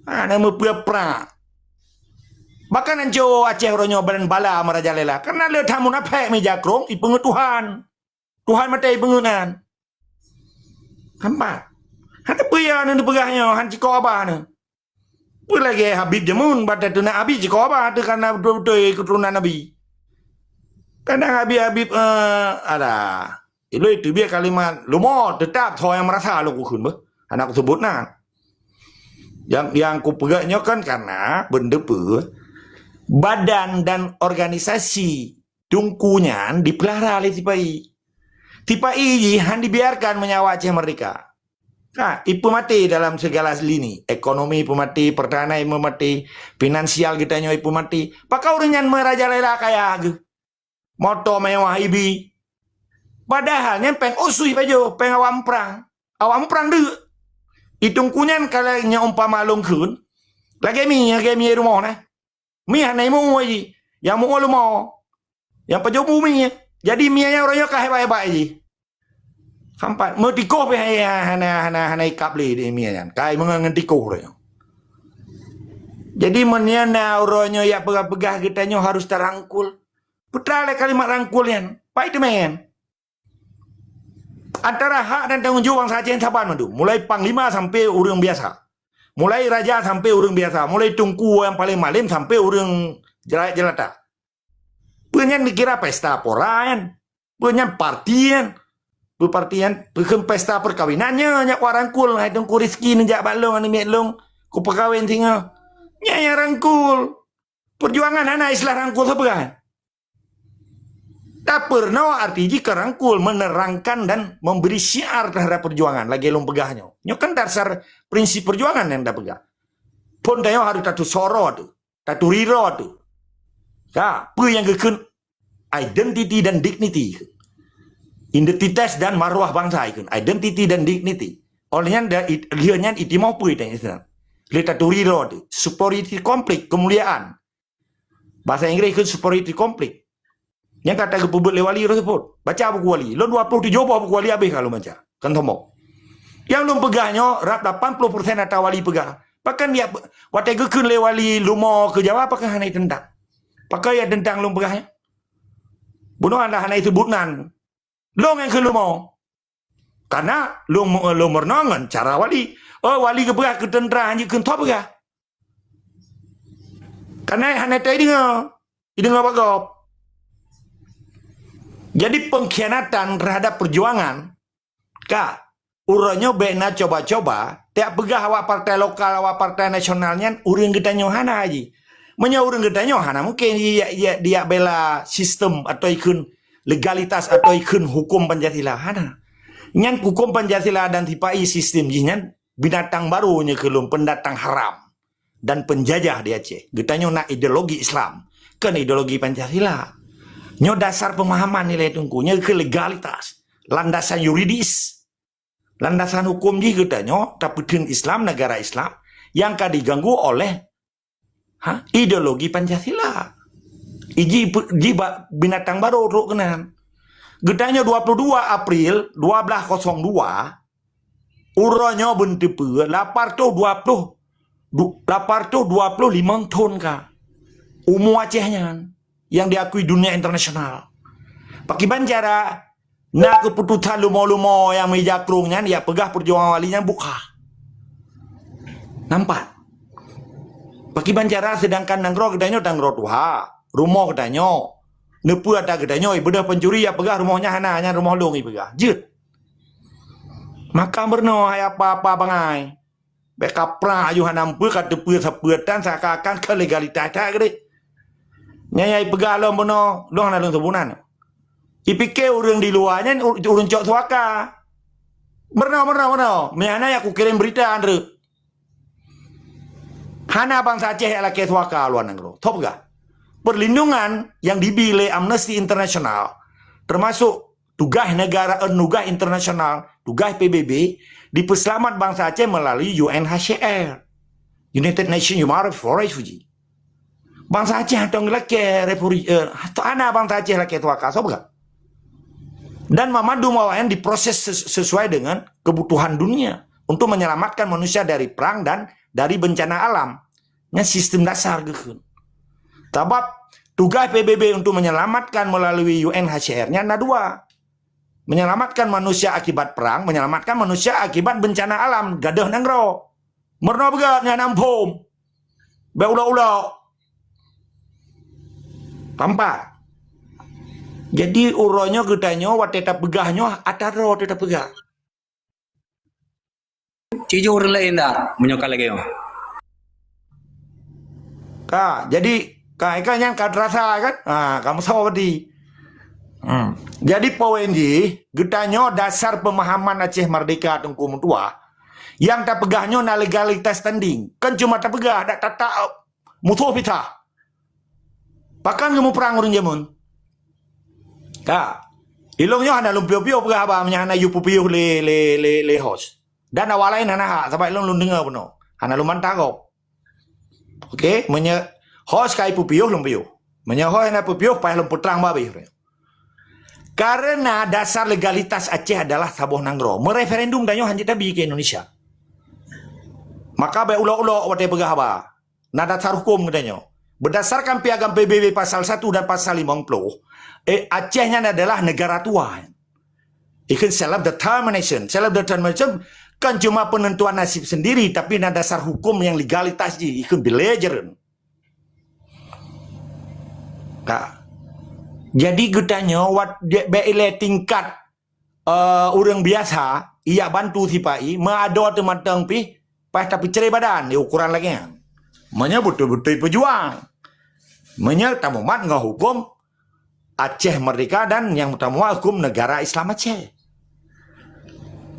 Nama pura-pura. Bahkan anjo Aceh orangnya balan bala merajalela. Karena le tamu napek meja krong ipengu Tuhan. Tuhan mati pengunan. Hampa. Hana puya ni pegahnya han ciko abah ni. Pun lagi Habib jamun badan tu nak Habib ciko abah tu karena betul-betul keturunan Nabi. Kadang Habib ada. Itu biar kalimat lumo tetap thau yang merasa lu kun bah. Anak sebut nah. Yang ku pegaknya kan karena benda pe badan dan organisasi tungkunya dipelihara oleh Sipai. Sipai han dibiarkan menyawa Aceh merdeka. Ipu mati dalam segala lini. Ekonomi ipu mati, pertahanan ipu mati, finansial kita nyo ipu mati. Pakau renyan merajalela kaya age. Moto mewah ibi. Padahal nyen peng usui pajo, peng awam perang. Awam perang de. Itungkunyan kalau nya umpama lungkun. Lagi mi rumah nah. Mi hanai mu aji. Yang mu lu mau. Yang pajo mu mi. Jadi mi nya orangnya kah hebat-hebat aji. Sampai mau tiko pe hana ikap le di mi nya. Kai mengangan tiko orangnya. Jadi menyana orangnya ya pegah-pegah kita nyo harus terangkul. Putra le kalimat rangkul yan. Pai tu men. Antara hak dan tanggung jawab bangsa Aceh saban madu. Mulai panglima sampai orang biasa. Mulai raja sampai orang biasa. Mulai tungku yang paling malim sampai orang jelata. Penyan dikira pesta porayan. Penyan partian. Berpartian. Bukan pesta perkawinannya. Nyak warangkul. Hai tungku Rizki nejak balong. Ani metlong. Ku perkawin tinggal. Nyak rangkul. Perjuangan anak istilah rangkul sebelah. Tak pernah arti jika rangkul menerangkan dan memberi syiar terhadap perjuangan lagi lom pegahnya. Nyo kan dasar prinsip perjuangan yang dah pegah. Pun tayo harus tatu soro tu, tatu riro tu. Ya, apa yang kekun identity dan dignity. Identitas dan marwah bangsa ikun. Identity dan dignity. Olehnya lihatnya itu mau pui tanya sana. Lihat tatu riro tu, superiority komplit kemuliaan. Bahasa Inggris ikun superiority komplit. Yang kata ke publik lewali tersebut. Baca buku wali. Lo 27 buku wali habis kalau baca. Kan tombok. Yang lum pegahnya rap 80% atau wali pegah. Pakan dia watai gekun le wali lumo ke Jawa apakah hanai tentang. Pakai ya tentang lum pegahnya. Bunuh anda hanai sebutnan. Long yang ke lumo. Karena lum merenangan cara wali. Oh wali ke pegah ke tentera hanya ke top pegah. Karena hanai tai dengar. Dengar bagop. Jadi pengkhianatan terhadap perjuangan. Kak. Urangnya bena coba-coba, tiap pegah awak partai lokal, awak partai nasionalnya, urang kita nyohana aja. Menya urang kita nyohana, mungkin dia bela sistem atau ikun legalitas atau ikun hukum Pancasila. Hana. Nyan hukum Pancasila dan tipai sistem jinyan binatang barunya kelum pendatang haram dan penjajah di Aceh. Kita nak ideologi Islam, kan ideologi Pancasila. Nyo dasar pemahaman nilai tungkunya ke legalitas, landasan yuridis. Landasan hukum ji katanya tapi Islam negara Islam yang kan diganggu oleh ideologi Pancasila. Iji binatang baru ruk kenan. Getanya 22 April 1202 uranya bentepe 825 ton ka. Umum Acehnya yang diakui dunia internasional. Pakai banjara nak keputusan lumo-lumo yang mejakrungnya dia pegah perjuangan walinya buka. Nampak? Bagi banjara sedangkan nanggro kedanya nanggro tuha. Rumah kedanya. Nepu ada kedanya. Bedah pencuri ya pegah rumahnya hanya rumah long pegah. Jut. Maka berno hai apa-apa bangai. Beka pra ayuhan nampu kata pue sepetan seakan-akan ke legalitas tak gede. Nyai pegah long berno long ada long sebunan. Ipike orang di luarnya orang cok suaka. Berno. Miana ya aku kirim berita andre. Hana bangsa Aceh laki suaka luar negeri. Top gak? Perlindungan yang dibilih Amnesty International termasuk tugas negara nugas internasional, tugas PBB diperselamat bangsa Aceh melalui UNHCR. United Nations Human Rights for Refugee. Bangsa Aceh atau laki atau ana bangsa Aceh laki suaka. Top gak? Dan Mamadu Mawayan diproses sesuai dengan kebutuhan dunia untuk menyelamatkan manusia dari perang dan dari bencana alam. Nya sistem dasar gitu. Sebab tugas PBB untuk menyelamatkan melalui UNHCR-nya ada dua. Menyelamatkan manusia akibat perang, menyelamatkan manusia akibat bencana alam. Gadah nanggro. Merno begat nya nampum. Beula-ula. Tampak. Jadi uronya gedanya wateta pegahnya ataro tetap pegah. Cijo orang lain dah menyokal lagi. Kak, jadi kak yang kak terasa kan? Kamu sama berdi. Jadi poin ji, gedanya dasar pemahaman Aceh Merdeka Tengku Mutua yang tak pegahnya na legalitas standing. Kan cuma tak pegah, tak musuh pita. Pakan kamu perang urun jamun. Kak, ilongnya hana lumpio-pio pegah apa hana yupu-pio le host. Dan awalnya hana hak sampai ilong dengar penuh. Hana lumantah kau. Okey, host kai pupio lumpio. Host hana pupio payah lumpu terang babi. Karena dasar legalitas Aceh adalah sabuh nanggro. Mereferendum danyo hanya tabi ke Indonesia. Maka baik ulo-ulo watai pegah apa. Nah dasar hukum katanya. Berdasarkan piagam PBB pasal 1 dan pasal 50, Acehnya adalah negara tua. Ikan self-determination. Self-determination kan cuma penentuan nasib sendiri, tapi ada dasar hukum yang legalitas ji. Ikan belajaran. Kak. Jadi gutanya, beile tingkat orang biasa, ia bantu si pai, mengado teman-teman pi, pas tapi cerai badan, di ukuran lagi. Menya betul-betul pejuang. Menya tamumat ngah hukum Aceh Merdeka dan yang utama hukum negara Islam Aceh.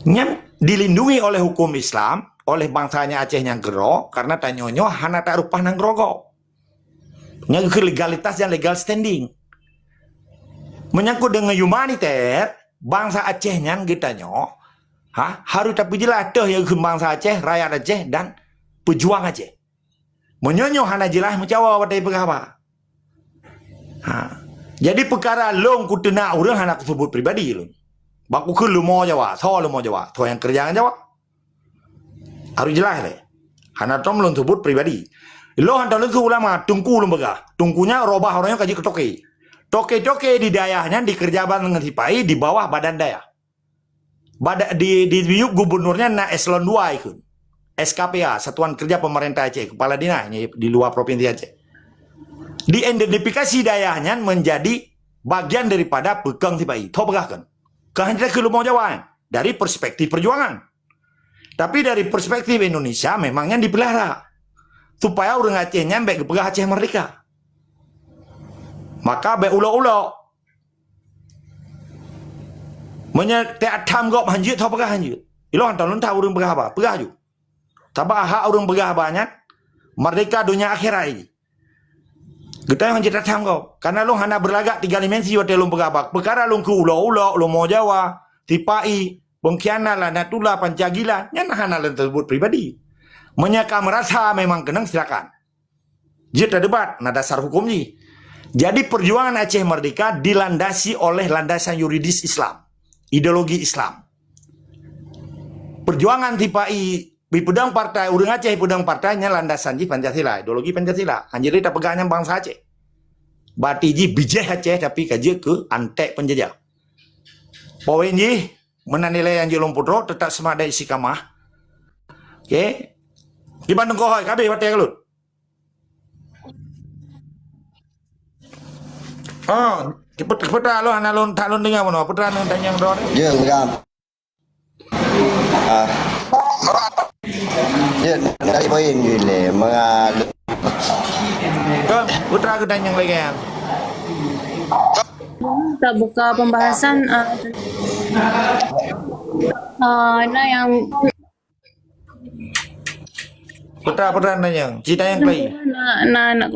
Yang dilindungi oleh hukum Islam, oleh bangsanya Aceh yang gero, karena tanyonyo hana tak rupah nang grogo. Yang legalitas dan legal standing. Menyangkut dengan humaniter, bangsa Aceh yang gitanyo, harus tapi jelas tuh yang bangsa Aceh, rakyat Aceh dan pejuang Aceh. Menyonyo hana jelas menjawab pada apa. Jadi perkara long kutena orang hana sebut pribadi long. Baku ke lu mau jawab, so lu mau jawab, so yang kerja jawab. Harus jelas le. Hana tom lun sebut pribadi. Lo hantar ke ulama tungku lum begah. Tungkunya robah orangnya kaji ke toke. Toke-toke di dayahnya dikerjakan dengan sipai di bawah badan daya. Di gubernurnya na eselon 2 ikut. SKPA, Satuan Kerja Pemerintah Aceh, kepala dinasnya di luar provinsi Aceh. Diidentifikasi dayahnya menjadi bagian daripada pegang sipai. Tahu begahkan. Kehendak ke Lumau Jawa dari perspektif perjuangan. Tapi dari perspektif Indonesia memangnya dipelihara supaya orang Acehnya baik pegah Aceh merdeka. Maka baik ulo-ulo menyetak tam gop hanjut tahu pegah hanjut. Ilo hantar tahu orang pegah apa? Pegah ju. Tabah hak orang pegah banyak merdeka dunia akhirat ini. Kita yang hanjut tam gop karena lo hana berlagak 3 dimensi waktu lo pegah apa? Perkara lo ke ulo-ulo lo mau Jawa, tipai, bengkiana lah, natula, pancagila, yang hana lo tersebut pribadi. Menyaka merasa memang kenang silakan. Jika debat, nah dasar hukum ni. Jadi perjuangan Aceh merdeka dilandasi oleh landasan yuridis Islam. Ideologi Islam. Perjuangan tipai di pedang partai, urang Aceh pedang partainya landasan ji Pancasila, ideologi Pancasila. Anjir kita pegangnya bangsa Aceh. Bati ji bijih Aceh tapi kaji ke antek penjajah. Poin ji menanilai yang jelom putro tetap semada isi kamah. Oke. Di Bandung kohoi kabeh partai kalut. Oh, Putra lo analun talun dengar mana? Putra nun tanya dor. Ya, enggak. Ya, dari poin gile, mengalu. Putra ke tanya lagi ya. Kita buka pembahasan nah yang Putra nanya, cerita yang lagi. anak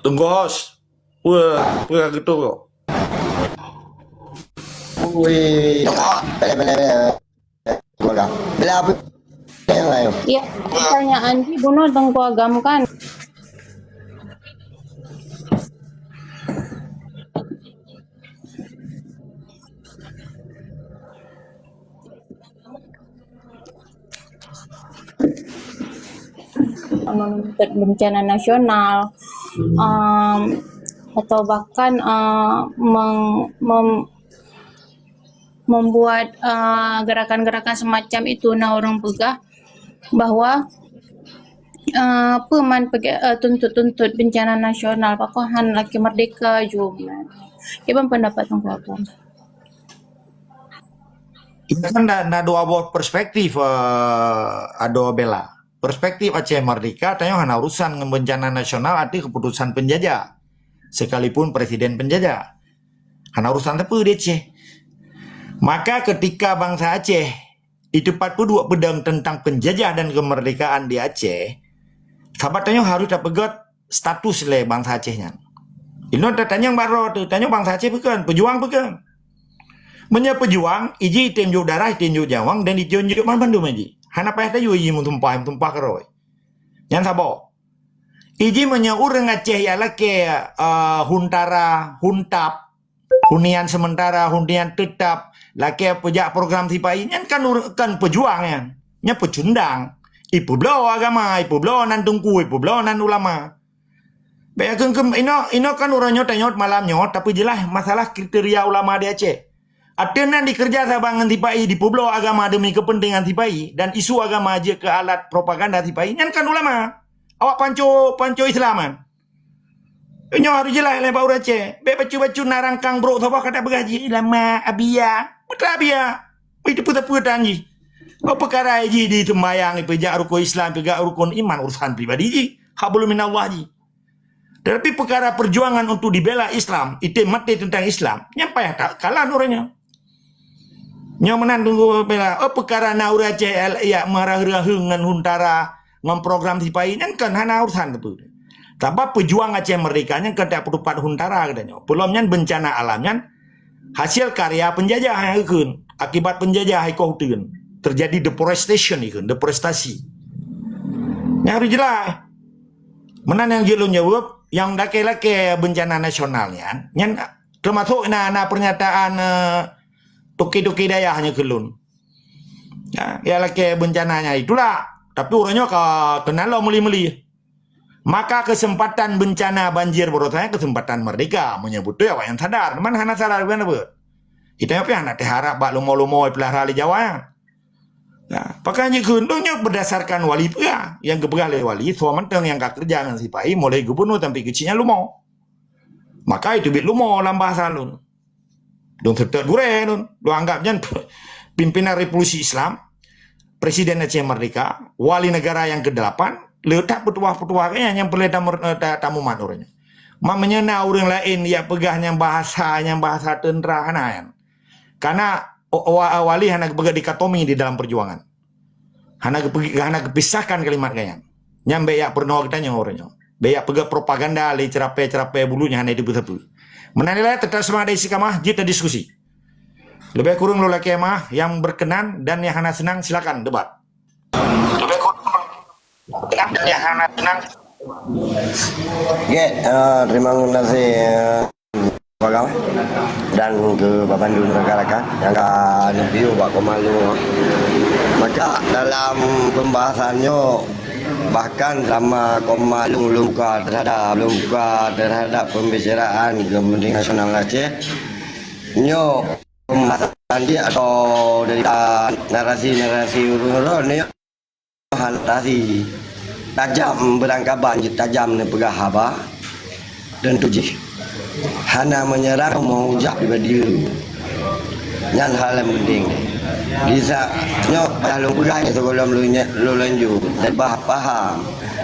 Tunggu host. Wah, gitu kok. Wih, bela apa? Yang lain. ya pertanyaan di bunuh tengku agam kan menuntut bencana nasional atau bahkan membuat gerakan-gerakan semacam itu nah orang pegah bahwa peman tuntut bencana nasional pakohan laki merdeka juga. Iban pendapat tentang apa? Ini kan ada dua perspektif ado bela. Perspektif Aceh merdeka tanya hanya urusan bencana nasional arti keputusan penjajah. Sekalipun presiden penjajah. Hanya urusan apa dia Aceh. Maka ketika bangsa Aceh itu 42 pedang tentang penjajah dan kemerdekaan di Aceh, sahabatnya harus dapat status le bangsa Acehnya. Ini tanya baru tanya bangsa Aceh bukan, pejuang bukan. Menya pejuang, iji tinju darah, tinju jawang dan ditunjuk man bandum aji. Hana payah tahu iji tumpah keroy. Yang sabo. Iji menya urang Aceh ialah ke huntara, huntap, hunian sementara, hunian tetap, laki pejak program tipai kan pejuang ya. Nya pecundang. Ipu blo agama, ipu blo nan tungku, ipu blo nan ulama. Baik ino kan urang nyot malam nyot tapi jelas masalah kriteria ulama di Aceh. Atenan dikerja sabangan tipai di Pueblo agama demi kepentingan tipai dan isu agama aja ke alat propaganda tipai kan ulama. Awak panco Islaman. Nyo harus jelas le bau Aceh. Be bacu narangkang bro sapa kata begaji lama abia. Betul abia. Itu putar-putar ji. Oh perkara ji di sembayang pejak rukun Islam, pejak rukun iman urusan pribadi ji. Hablum minallah ji. Tapi perkara perjuangan untuk dibela Islam, itu mati tentang Islam. Nyapa ya tak kalah orangnya. Nyo menan tunggu bela. Oh perkara naur Aceh ya marah-marah dengan huntara ngam program tipai kan hana urusan tu. Tapi pejuang Aceh merdekanya kada perupat huntara katanya. Belumnya bencana alamnya hasil karya penjajah yang ikun. Akibat penjajah ikut terjadi deforestation ikun, deforestasi. Yang harus jelas. Menan yang jelun jawab yang dake-lake bencana nasionalnya, yang termasuk pernyataan toki-toki dayahnya kelun. Ya lagi bencananya itulah. Tapi orangnya kenal lo meli-meli. Maka kesempatan bencana banjir berotanya kesempatan merdeka menyebut tu ya yang sadar. Mana hana sadar kan apa? Kita apa hana harap bak lumo-lumo pelihara di Jawa yang. Nah, pakainya kuntungnya berdasarkan wali pula yang kebegal oleh wali, suamenteng yang kak kerja dengan sipai mulai gubernur sampai kecilnya lumo. Maka itu bit lumo dalam bahasa lun. Dong serta gure lun. Lu anggapnya pimpinan revolusi Islam, Presiden Aceh Merdeka, wali negara yang ke-8, letak petua-petua yang boleh tamu maturnya. Mamanya orang lain yang pegahnya bahasa tentera hanayan. Karena wali hana pegah dikotomi di dalam perjuangan. Hana kepisahkan kalimat kaya. Nyambe ya pernah kita orangnya. Beyak pegah propaganda le cerape bulunya hana itu betul. Menanilai tetap semangat isi kamah kita diskusi. Lebih kurang lo laki mah yang berkenan dan yang hana senang silakan debat. Lebih kurang dan yang hana senang. Terima kasih Pak Gam dan ke Bapak Pandu rekan-rekan yang review Pak Komalu. Maka dalam pembahasannya bahkan sama Komalu luka terhadap pembicaraan kepentingan nasional Aceh. Nyo pembahasan dia atau dari narasi urun-urun ni narasi tajam berangkaban tajam ni pegah haba dan tuji hana menyerang mau ujak pribadi lu yang hal yang penting bisa nyok kalau pegah itu kalau lu lanjut dan paham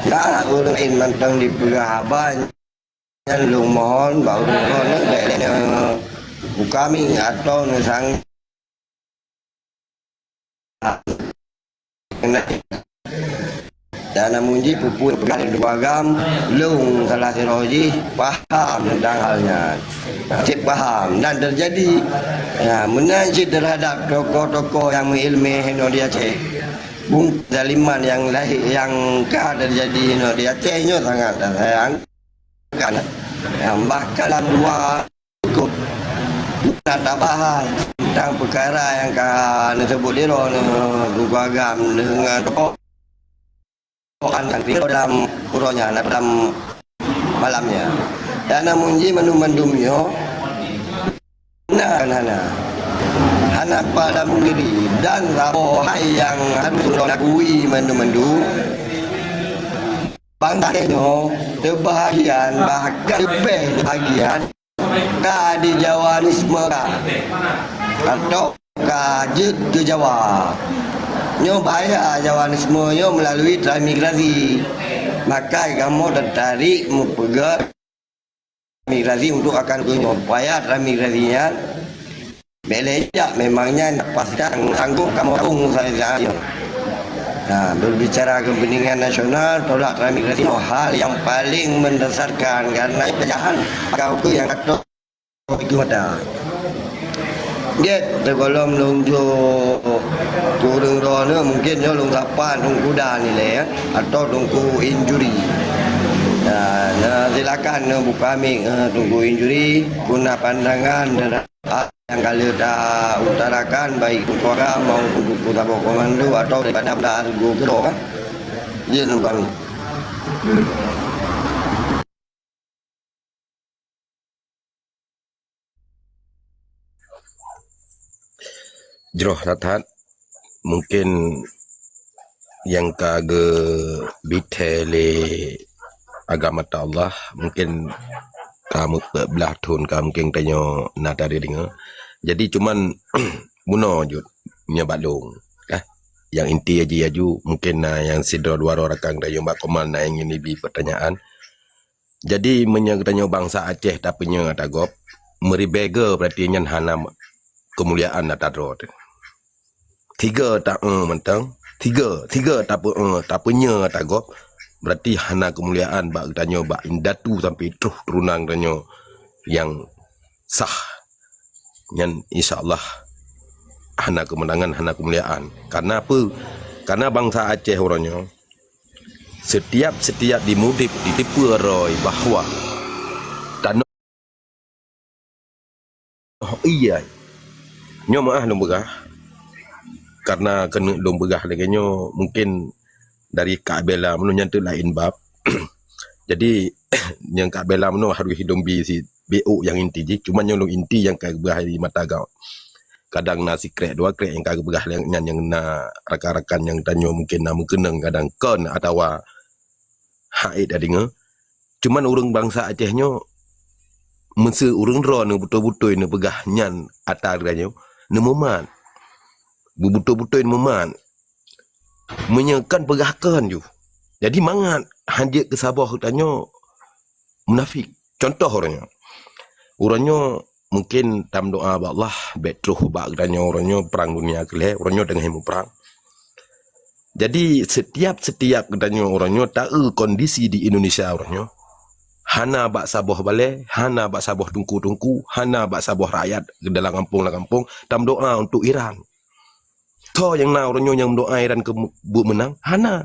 tak orang lain mantang di pegah haba yang lu mohon baru mohon kami atau nusang dan munji puput pegawai beragam lung salah siroji paham tentang halnya cik paham dan terjadi menajid terhadap tokoh-tokoh yang mengilmi di Aceh zaliman yang lahir yang terjadi di Aceh nya sangat sayangkan bahkan dalam dua cukup tambahan tentang perkara yang disebut dia beragam dengan tokoh akan dalam uronya dalam malamnya dan munji mendumnya hana pada diri dan rapohai yang harus diakui mendu bangkanya kebahagiaan bahkan lebih bahagian di Jawanisme atau kajet ke Jawa nyo bahaya Jawanisme nyo melalui transmigrasi, maka kamu tertarik mempegang migrasi untuk akan kunyo upaya transmigrasinya belejak memangnya pastikan sanggup kamu tanggung saya. Nah, berbicara kepentingan nasional tolak transmigrasi hal yang paling mendasarkan karena penjahat kau tu yang kata itu ada. Dia tergolong lungju turun rona mungkin dia lung sapan lung kuda ni le atau tungku injury. Nah, silakan buka mic tunggu injury guna pandangan dan yang kalian dah utarakan baik keluarga maupun Tabok Komando atau daripada argo kedua kan. Ya kami. Jroh Nathat mungkin yang kage bitele agama Allah mungkin kamu belah tun kamu mungkin tanya natari dengar jadi cuman muno jut nya balung yang inti aja mungkin yang sidro dua orang dayo mbak komal yang ini bi pertanyaan jadi tanya bangsa Aceh tapi nya tagop meribega berarti nyan hana kemuliaan natadro tiga tak mentang tiga tapunya tagop berarti hana kemuliaan bak tanya bak indatu sampai tuh turunang tanya yang sah yang insyaallah hana kemenangan hana kemuliaan karena apa karena bangsa Aceh orangnya setiap dimudip ditipu roy bahwa iya nyo maah dong begah karena kena dong begah lagi nyo mungkin dari Kak Bella menurut tu lain bab. Jadi yang Kak Bella menurut harus hidup si BO yang inti je cuma yang inti yang kagak begah di mata kau kadang nasi krek dua krek yang kagak begah yang na rakan-rakan yang tanyo mungkin namu keneng kadang kon atau haid adinga cuman urang bangsa Aceh-nyo mense urang ro ne betul-betul ne begah nyan atar ganyo ne meman betul-betul meman menyekan pegahkan ju jadi mangat hanjit ke Sabah tanyo munafik contoh orangnya mungkin tam doa ba Allah betruh ba ganyo orangnya perang dunia kele orangnya dengan hemu perang jadi setiap katanya orangnya tahu kondisi di Indonesia orangnya hana bak Sabah balik, hana bak Sabah tungku-tungku, hana bak Sabah rakyat ke dalam kampung tam doa untuk Iran. Toh yang na orangnya yang doa Iran ke bu menang, hana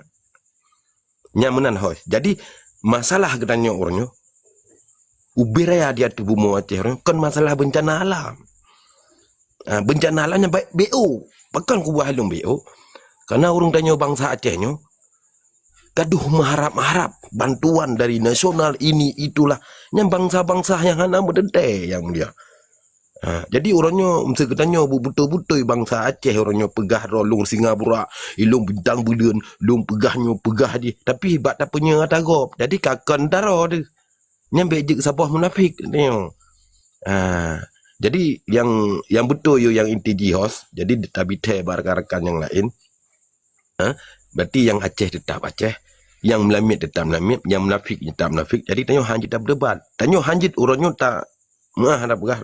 nyamenan hoy. Jadi masalah katanya orangnya ubiraya dia tubuh mu Aceh orang kan masalah bencana alam. Bencana alamnya baik BO, pakan ku buah halung BO. Karena orang tanya bangsa Acehnya gaduh mengharap-harap bantuan dari nasional ini itulah yang bangsa-bangsa yang hana berdente yang dia. Jadi orangnya mesti katanya betul-betul bangsa Aceh orangnya pegah rolong Singapura, ilung bintang bulan, lung pegah je. Tapi bak tak punya atagop. Jadi kakan taro tu. Nyambe je sabah munafik tanya. Jadi yang betul yo yang inti jihos. Jadi tabite rekan-rekan yang lain. Berarti yang Aceh tetap Aceh, yang melamit tetap melamit, yang munafik tetap munafik. Jadi tanya hanjit tak berdebat. Tanya hanjit orangnya tak harap pegah.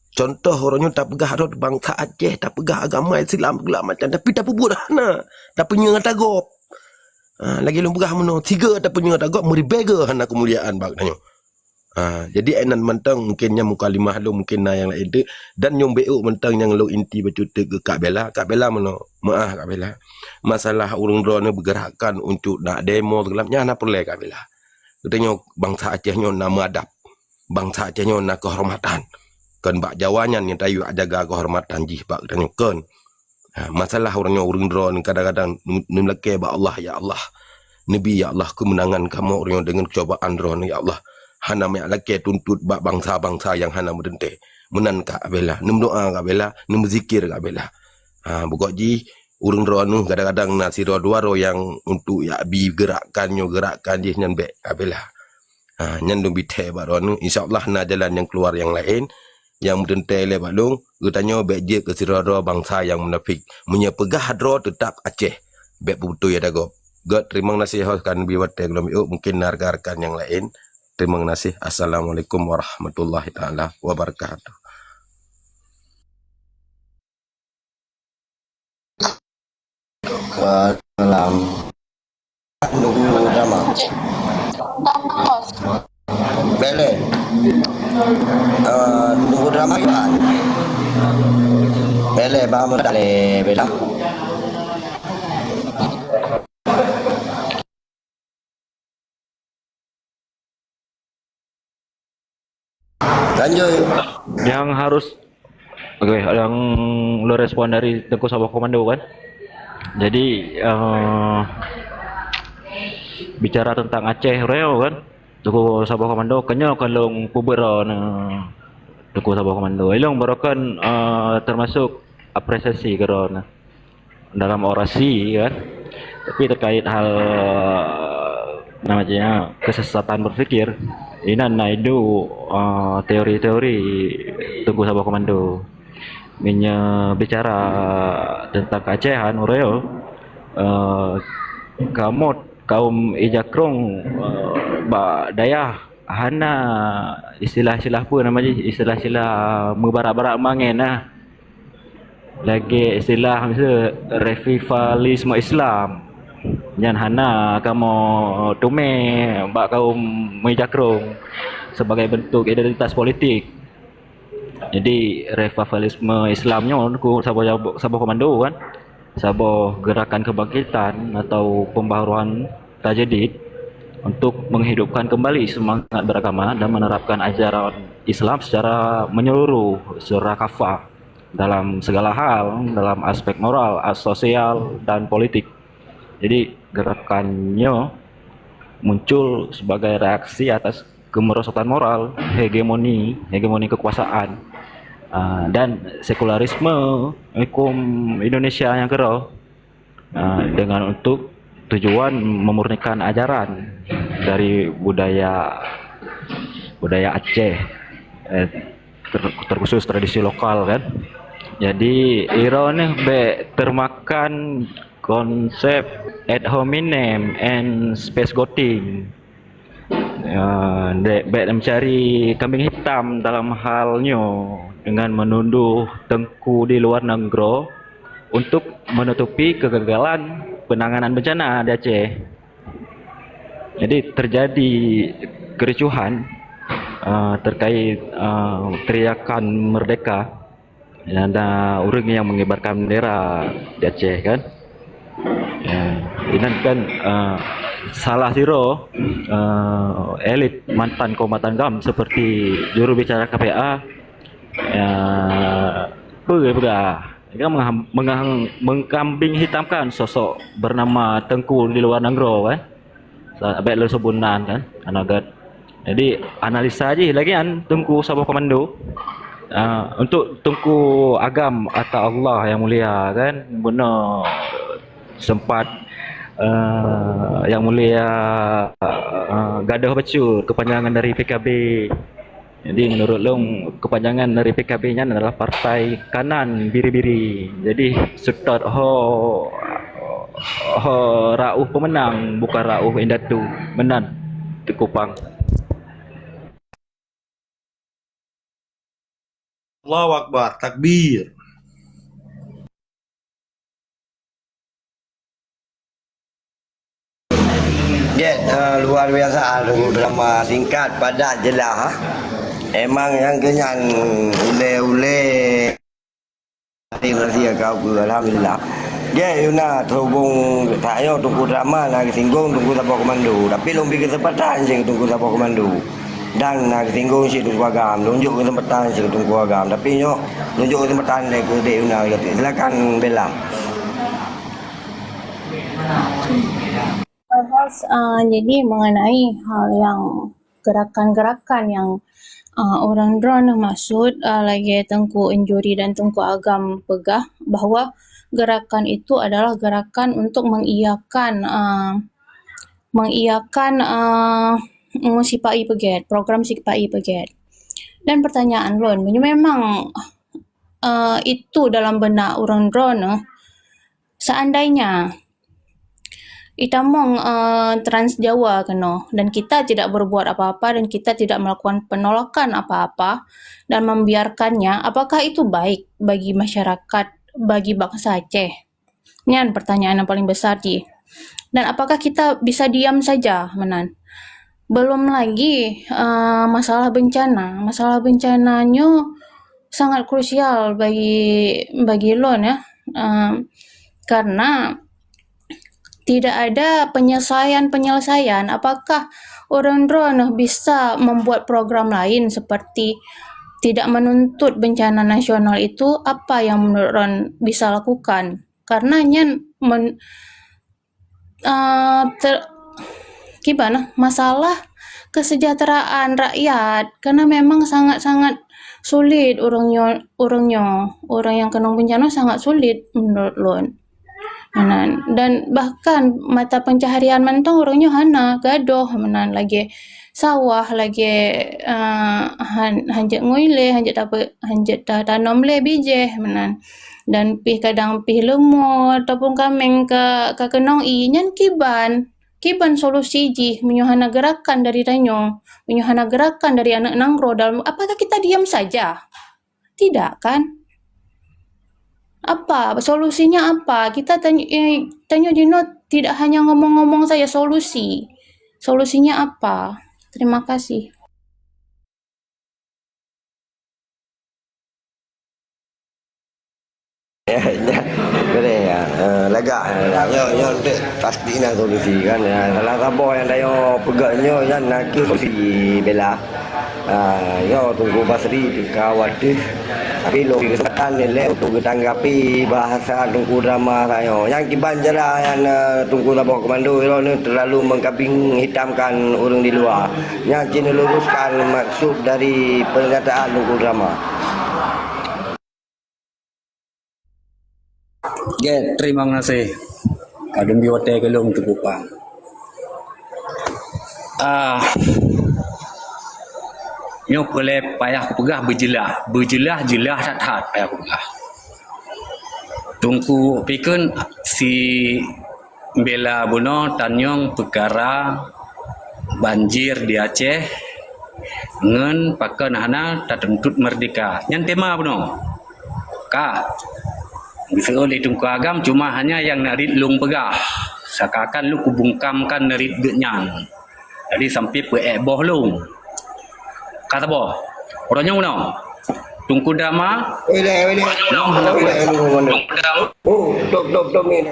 Contoh orangnya tak pegah rod bangsa Aceh, tak pegah agama Islam segala macam, tapi tak buat hana, tak punya ngatagop. Lagi lu pegah meno, tiga tak punya ngatagop meribega hana kemuliaan bak tanya. Jadi enan mentang mungkinnya muka lima lu mungkin yang lain tu dan nyom BO mentang yang lu inti bercuti ke Kak Bella meno maah Kak Bella masalah urang drone bergerakkan untuk nak demo segelapnya ana perlu Kak Bella katanya bangsa Acehnya nama adab bangsa Acehnya nak kehormatan kan bak jawanan yang tayu jaga kehormatan jih bak katanya kan masalah orangnya urang drone kadang-kadang nemleke bak Allah ya Allah Nabi ya Allah kemenangan kamu orangnya dengan cobaan drone ya Allah hana mek laki tuntut bak bangsa-bangsa yang hana merdente menan Kak Bella nem doa Kak Bella nem zikir Kak Bella pokok ji urang roanu kadang-kadang nasi ro yang untuk ya bi gerakan je nyan bek Kak Bella nyan dum bite bak roanu insyaallah na jalan yang keluar yang lain yang merdente le bak long getanya bek je ke siro bangsa yang munafik menyepegah hadro tetap Aceh bek betul ya dago god terima kasih kan biwat mungkin rekan-rekan yang lain. Terima kasih. Assalamualaikum warahmatullahi taala wabarakatuh. Salam. Nunggu drama. Bele. Nunggu drama kan. Bele bang dale bela. Lanjut. Yang harus yang lo respon dari Tengku Sabah Komando kan. Jadi bicara tentang Aceh Reo kan. Tengku Sabah Komando kenya kalau puber Tengku Sabah Komando. Ilong barokan termasuk apresiasi karena dalam orasi kan. Tapi terkait hal namanya kesesatan berpikir inan naidu teori-teori Tengku Sabah Komando bicara tentang keacehan Ureo kaum Ijakrong daya hana istilah-istilah pun namanya istilah-istilah mubarak-barak mangen lagi istilah misalnya revivalisme Islam yang hana kamu tume bak kaum Ijakrong sebagai bentuk identitas politik. Jadi revivalisme Islamnya ku Sabah Komando kan, Sabah gerakan kebangkitan atau pembaharuan tajdid untuk menghidupkan kembali semangat beragama dan menerapkan ajaran Islam secara menyeluruh, secara kafah dalam segala hal, dalam aspek moral, sosial, dan politik. Jadi gerakannya muncul sebagai reaksi atas kemerosotan moral, hegemoni kekuasaan, dan sekularisme hukum Indonesia yang keroh, dengan untuk tujuan memurnikan ajaran dari budaya Aceh, terkhusus tradisi lokal kan. Jadi ironi termakan konsep ad hominem and space goating. Dek mencari kambing hitam dalam halnya dengan menunduh Tengku di luar negeri untuk menutupi kegagalan penanganan bencana di Aceh. Jadi terjadi kericuhan terkait teriakan merdeka, dan ada orang yang mengibarkan bendera di Aceh kan. Ini kan salah siro elit mantan kombatan GAM seperti juru bicara KPA mereka mengkambing hitamkan sosok bernama Tengku di luar negeri kan. Sampai lu sebunan kan anagat. Jadi analisa aja lagi kan Tengku Sabah Komando. Untuk Tengku Agam atau Allah yang mulia kan, benar sempat yang mulia gaduh becur kepanjangan dari PKB. Jadi menurut Long kepanjangan dari PKB-nya adalah Partai Kanan Biri-Biri. Jadi setot Rauh pemenang, bukan Rauh Indatu menang di Kupang. Allahu Akbar, takbir. Luar biasa drama singkat padat jelas. Emang yang kenyang ule-ule rahsia kau ke alhamdulillah. Dia Yuna terhubung tanya tunggu drama nak singgung tunggu Sabah Komando. Tapi lebih kesempatan je tunggu Sabah Komando. Dan nak singgung si tunggu agam, tunjuk kesempatan si tunggu agam. Tapi nyok tunjuk kesempatan ke dia Yuna. Silakan Bella. Jadi mengenai hal yang gerakan-gerakan yang orang drone maksud lagi Tengku Injuri dan Tengku Agam pegah bahawa gerakan itu adalah gerakan untuk mengiyakan Sipai Peget, program Sipai Peget. Dan pertanyaan Lon, memang itu dalam benak orang drone seandainya Itamong Trans Jawa kena dan kita tidak berbuat apa-apa dan kita tidak melakukan penolakan apa-apa dan membiarkannya, apakah itu baik bagi masyarakat, bagi bangsa Aceh? Ini pertanyaan yang paling besar di. Dan apakah kita bisa diam saja, Menan? Belum lagi masalah bencananya sangat krusial bagi Lon ya, karena tidak ada penyelesaian. Apakah orang drone bisa membuat program lain seperti tidak menuntut bencana nasional itu? Apa yang menurut Ron bisa lakukan? Karena masalah kesejahteraan rakyat, karena memang sangat-sangat sulit orang yang kena bencana sangat sulit menurut Lon. Dan bahkan mata pencaharian mentong orangnya hana gadoh menan lagi sawah lagi hanjat nguile hanjat tanam le bije menan dan kadang lemur ataupun kameng ke kenong nyan kiban solusi ji menyuhana gerakan dari danyo, menyuhana gerakan dari anak nangro dalam. Apakah kita diam saja? Tidak kan? Apa solusinya? Apa kita tanya Jino, tidak hanya ngomong-ngomong saja, solusinya apa? Terima kasih. Ya, boleh ya. lagak yo untuk pasti nak solusi kan ya. Salah Sabah yang dah pegaknya kan nak solusi bela. Yo tunggu Basri di kawat tu. Tapi lo kesempatan ni untuk tanggapi bahasa Tunku Drama saya. Yang kiban jara yang Tunku Sabah Komando ni terlalu mengkambing hitamkan orang di luar. Yang kena luruskan maksud dari pernyataan Tunku Drama. Terima kasih. Kadang di hotel kelong tu kupang. Nyo boleh payah aku pegah berjelah hat payah aku pegah. Tungku pikun si bela buno tanyong perkara banjir di Aceh ngen pakan hana tak tentut merdeka. Yang tema buno. Kak bisa oleh Tunku Agam cuma hanya yang narit lung pegah. Seakan lu kubungkamkan narit genyan. Jadi sampai boh lung. Kata boh. Orangnya mana? Tunku Drama. Oh, dok ni.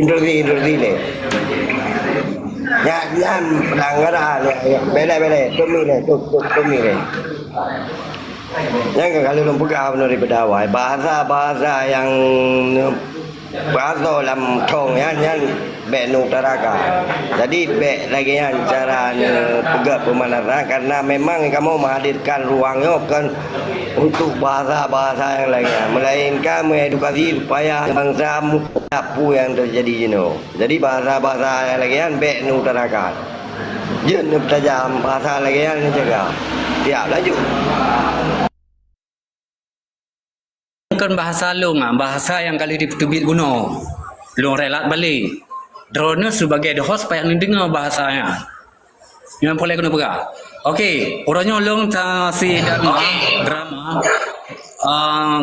Industri ni. Yan pelanggaran. Bela. Dok ni. Yang kalau belum pegang menurut pedawai bahasa yang bahasa dalam tong yang bek utarakan. Jadi bek lagi yang cara pegang pemanasan karena memang kamu menghadirkan ruangnya kan untuk bahasa yang lainnya melainkan mengedukasi supaya bangsa apa yang terjadi jenuh. Jadi bahasa yang lagi yang bek utarakan. Jenuh tajam bahasa lagi yang jaga. Siap lanjut. Kan bahasa long bahasa yang kali ditubit guna long relat balik drone sebagai the host payah dengar bahasanya yang boleh kena pegang. Okey, orangnya long si drama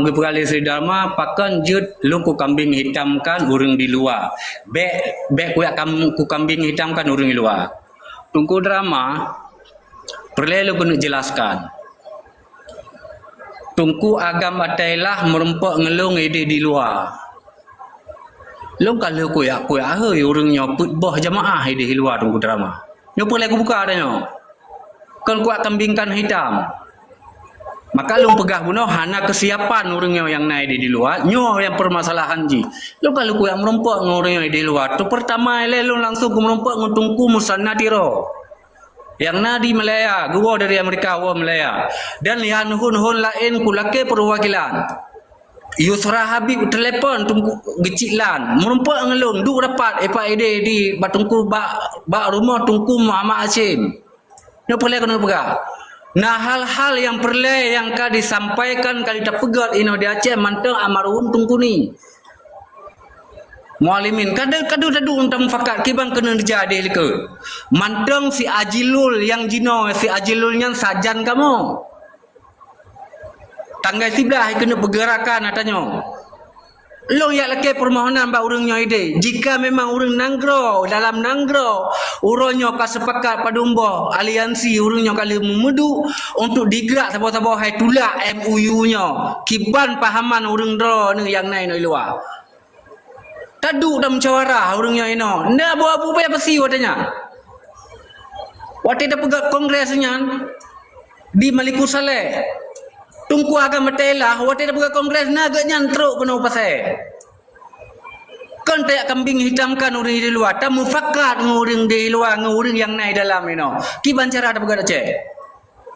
geperali si drama pakan jut long ku kambing hitamkan urang di luar bek ku kambing hitamkan urang di luar. Tunku Drama perlu kena jelaskan. Tunku Agam atailah merempak ngelong ide di luar. Long kalau kuyak hari orang nyoput boh jamaah ide di luar Tunku Drama. Nyopo lagi buka adanya. Kan kuat kambingkan hitam. Maka long pegah bunuh hana kesiapan orangnya yang naik di luar. Nyo yang permasalahan ji. Long kalau kuyak merempak ngorangnya di luar. Tu pertama long langsung ku merempak ngutungku musanna tiro. Yang nadi Malaya, gua dari Amerika, gua Malaya. Dan yang hun lain kulake perwakilan. Yusra Habib telepon tunggu gecilan. Merumpak ngelung, duk dapat ide di batungku bak rumah tungku Muhammad Hashim. Ni boleh kena pegang. Nah hal-hal yang perlu yang ka disampaikan kali tak pegat ino di Aceh manteng amarhum tungku ni. Mualimin kadu untuk fakat kibang kena jadi ke manteng si Ajilul yang jino si Ajilulnya sajan kamu tanggai sebelah kena bergerakan katanya lo ya laki permohonan ba urangnya ide jika memang urang nanggro dalam nanggro urangnya ka sepakat padumbo aliansi urangnya kali memedu untuk digerak sabah-sabah hai tulak MOU nya kiban pahaman urang dro ni yang naik no luar. Tadu dah mencawarah orangnya ino. Nda buat apa payah pasti watanya. Waktu dah pegang kongresnya di Maluku Saleh. Tunku Agam Matelah waktu dah pegang kongres nagaknya teruk kena pasal. Kan tak kambing hitamkan orang di luar. Tak mufakat orang di luar orang yang naik dalam ino. Kiban cara dah pegang Aceh.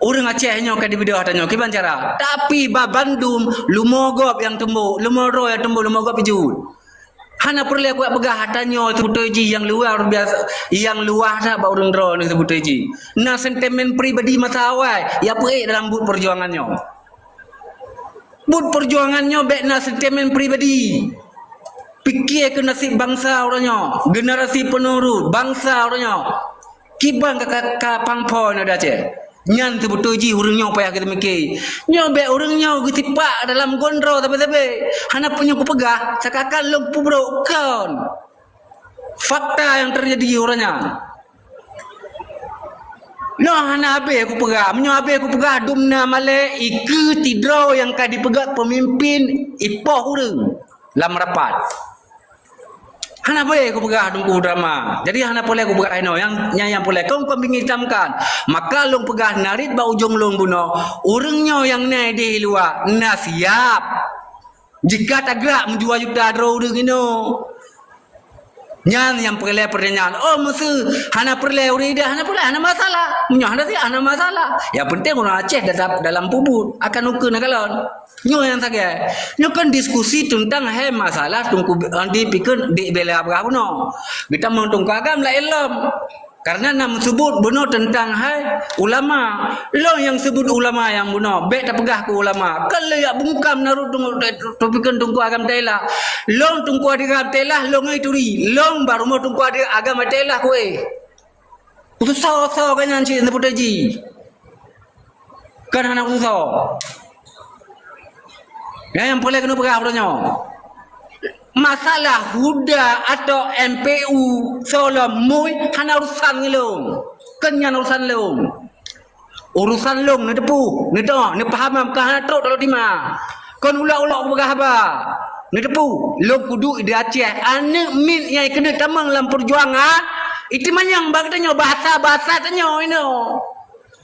Orang Acehnya kan dibedah tanya kiban cara. Tapi ba Bandung lumogop yang tembuk, lumoro yang tembuk, lumogop pijul. Hana perlu aku pegah hatanya sebutoji yang luar biasa yang luar dah bau orang draw ni sebutoji. Nah sentimen pribadi masa awal ya perik dalam but perjuangannya. But perjuangannya baik na sentimen pribadi. Fikir ke nasib bangsa orangnya, generasi penerus bangsa orangnya. Kibang ka pangpo na Aceh. Nyan sebutoji orangnya payah kita mikir. Nyo be orangnya getipak dalam gondro tapi hana punya ku pegah sakakan lu pubrokan. Fakta yang terjadi orangnya. No hana abe aku pegah, menyo abe aku pegah dumna male iku tidro yang ka dipegat pemimpin ipoh urang dalam rapat. Hana boleh aku pegah tungku drama. Jadi hana boleh aku pegah ino yang boleh kau hitamkan. Maka long pegah narit ba ujung long buno. Urangnya yang nai di luar na siap. Jika tak gerak menjual juta draw ino. Nyan yang perle pertanyaan. Oh musuh hana perle urida hana perle hana masalah. Munyo hana sih hana masalah. Yang penting orang Aceh dalam pubut akan ukun akalon. Nyo yang sagai. Nyo kan diskusi tentang masalah tungku dipikir di bela berapa no. Kita mau tungku agam lah ilm. Karena nam sebut buno tentang ulama. Lo yang sebut ulama yang buno. Bek tak pegah ke ulama. Kalau ya bungkam narut topikan tungku agam tela. Long tungku agam tela long ai turi. Long baru mau tungku agam tela kowe. Usah kan yang cik sebut haji. Kan anak usah. Yang boleh kena pegah apanya. Masalah huda atau MPU Solo mui hana urusan ngelong. Kenyan urusan long. Urusan long ni depu, ni dah, ni paham ke hana truk kalau dima. Kon ulak-ulak pegah apa? Ni depu, long kudu di Aceh. Ane min yang kena tamang dalam perjuangan. Itu manyang bagdanya bahasa-bahasa tanya ini.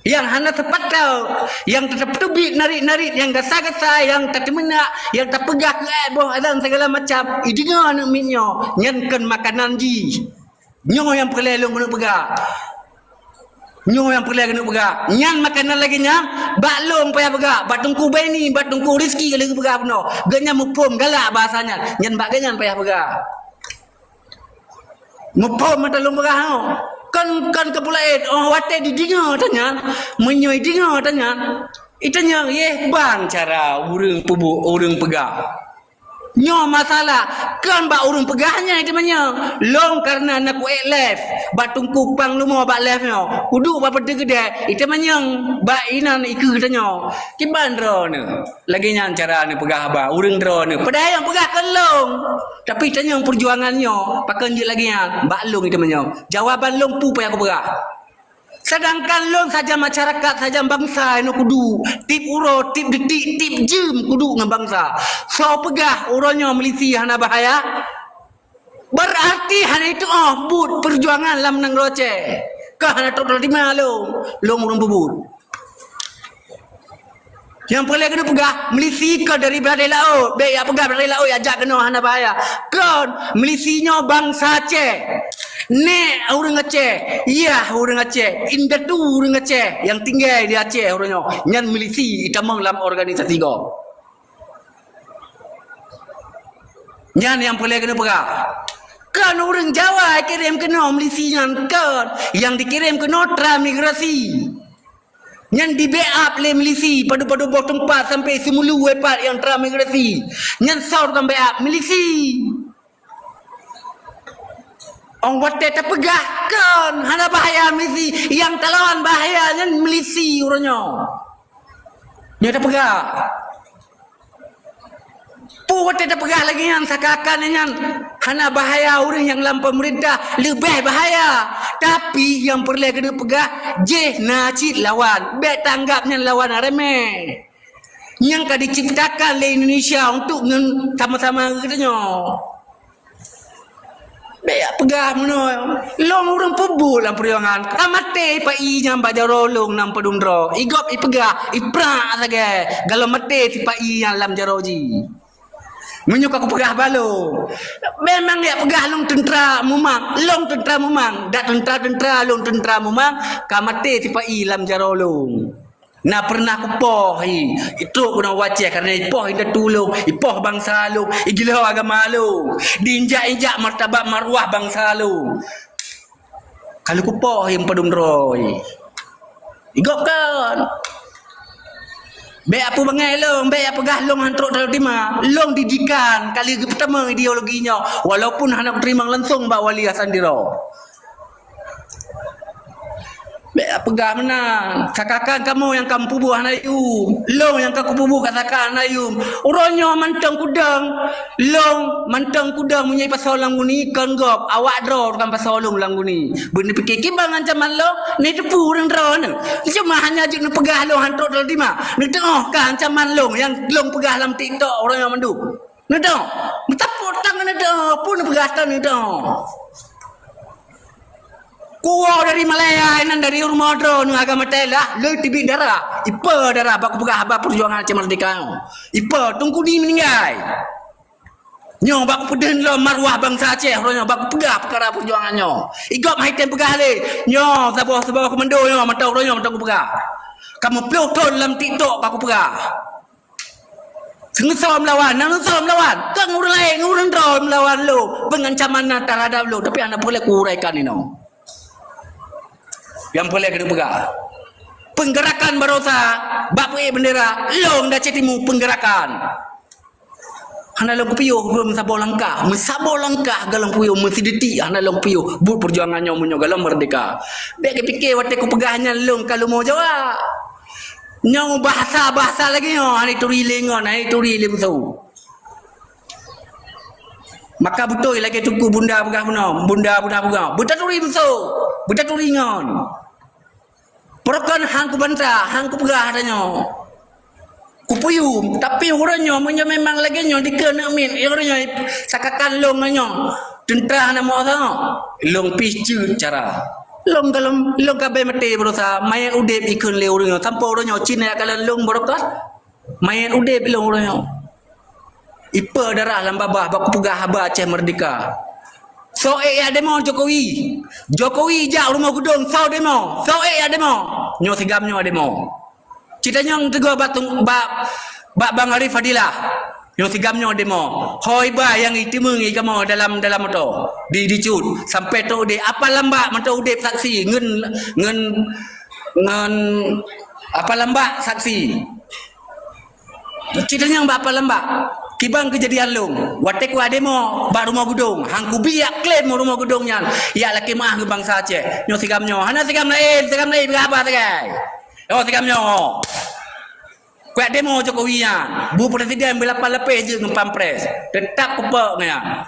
Yang hana tepat tau, yang tetap tubik narik-narik, yang gasa-gasa, yang tak temena, yang tak pegah ke boh dan segala macam. Idinga nak minyo, nyankan makanan ji. Nyo yang perlu kena pegah. Nyo yang perlu kena pegah. Nyan makanan lagi nyam, baklong payah pegah. Batungku beni, batungku rezeki lagi pegah penuh. Ganya mupum galak bahasanya. Nyan bak ganyan payah pegah. Mupum mata long pegah no. Kan kepulait wate di dinga tanya menyoi dinga tanya itanya bang cara urang pegah nyo masalah kan ba urang pegahnya itu manya long karena nak left batung kupang lu mau ba left nyo kudu ba pede gede itu manya ba inan iku tanya kiban drone lagi nyan cara ni pegah ba urang drone padahal yang pegah kan long tapi tanya perjuangannya pakai je lagi yang baklong itu manya jawaban long pu payah aku pegah. Sedangkan long saja masyarakat saja bangsa ini kudu tip uro tip detik tip jam kudu dengan bangsa. So pegah uronya milisi hana bahaya. Berarti hana itu but perjuangan lam nang roce. Kah hana total di malo long urung bubut. Yang boleh kena pegah milisi ke dari Beladai Laut. Baik ya pegah Beladai Laut ajak kena hana bahaya. Kan milisinya bangsa Aceh. Ne orang Aceh. Ya orang Aceh. Indah tu orang Aceh yang tinggal di Aceh orangnya. Nyan milisi itamang dalam organisasi go. Nyan yang boleh kena pegah. Kan orang Jawa kirim kena milisi nyan kan yang dikirim kena transmigrasi. Yang di backup oleh milisi pada bawah tempat sampai semulu wepat yang transmigrasi. Yang saur kan backup milisi. Orang wate terpegah kan hana bahaya milisi yang talawan bahaya yang milisi orangnya. Dia terpegah. Wate terpegah lagi yang sakakan yang hana bahaya orang yang dalam pemerintah lebih bahaya. Tapi yang perlu kena pegah je nacit lawan. Bet tanggapnya lawan remeh. Yang kau diciptakan oleh Indonesia untuk sama-sama katanya. Baik pegah meno. Long urang pebul dalam perjuangan. Kamate pa i nyam baja rolong nam pedundro. Igop i pegah, i pra saga. Kalau mate si pa i yang lam jaroji. Menyuka aku pegah balo. Memang ya pegah long tentera mumang. Long tentera mumang. Dak tentera long tentera mumang. Kamate si pa i lam jarolong. Nah pernah aku poh itu guna wajah karena poh itu tulung ipoh bangsa lu igilau agama lu diinjak-injak martabat marwah bangsa lu kalau ku poh yang pedung roy igop kan be apa bangai long be apa gah long hantruk dalam lima long didikan kali pertama ideologinya walaupun hana terima langsung Mbak Wali Hasan Diro. Pegah menang. Kakakan kamu yang kamu pubuh anayum. Long yang kamu pubuh katakan anayum. Orangnya mantang kudang. Long mantang kudang punya pasal lang guni kanggop. Awak draw kan pasal lang guni. Bener fikir kibang ancaman long. Ni depu orang draw ni. Cuma hanya juk pegah long hantruk dalam lima. Ni tengok kan ancaman long yang long pegah dalam TikTok orang yang mandu. Ni tengok. Betapa tangan ada dah pun pergatan ni dah. Kuah dari Malaya nan dari rumah dro nu agama telah le tibik darah. Ipa darah baku pegah haba perjuangan Aceh Merdeka. Ipa tunggu ni meninggal. Nyo baku peden lo marwah bangsa Aceh ronyo baku pegah perkara perjuangannya. Igop haitem pegah le. Nyo sabah komando nyo matau ronyo matau pegah. Kamu peloton dalam TikTok baku pegah. Sengesau melawan, sengesau melawan. Kang orang lain, orang drone melawan lo. Pengancaman terhadap lo. Tapi anda boleh kuraikan ini. Yang boleh kena pegang. Penggerakan Barosa, Bapak bendera, long dah cetimu penggerakan. Hana long piyuh belum sabau langkah, mesabau langkah galang piyuh mesti detik hana long piyuh bu perjuangannya munyo galang merdeka. Bek fikir wate ku pegahnya long kalau mau jawab. Nyong bahasa lagi nyo, ani turi lengon, ani turi limsau. Maka betul lagi tuku bunda pegah puno, bunda pegah. Buta turi limsau, buta turi ngon. Perokan hang ku bantah, hang ku pegah adanyo. Ku puyum, tapi orangnya munyo memang lagi nyo dikena min, orangnya sakakan long nyo. Tentera nama orang, long picu cara. Long kabe mati berusaha main udep ikun le orangnya tanpa orangnya Cina kalau long berokat main udep long orangnya. Ipa darah lambabah baku pegah haba Aceh Merdeka. So ya demo Jokowi jak rumah gedung so demo. So ya demo. Nyo sigamnya demo. Citanya tegur batung Bang Arif Fadilah. Nyo sigamnya demo. Hoi ba yang itu mengi kamu dalam itu dicut sampai tu de apa lambak mata udep saksi ngen apa lambak saksi. Citanya apa lambak? Kibang kejadian long. Watek wa demo ba rumah gedung. Hang ku biak klaim rumah gedungnya. Ya laki mah ke bangsa Aceh. Nyo sigamnya. Hana sigam lain berapa tegai? Oh sigamnya. Kuat demo Jokowi nya. Bu presiden bila lepes je dengan pampres. Tetap kupok nya.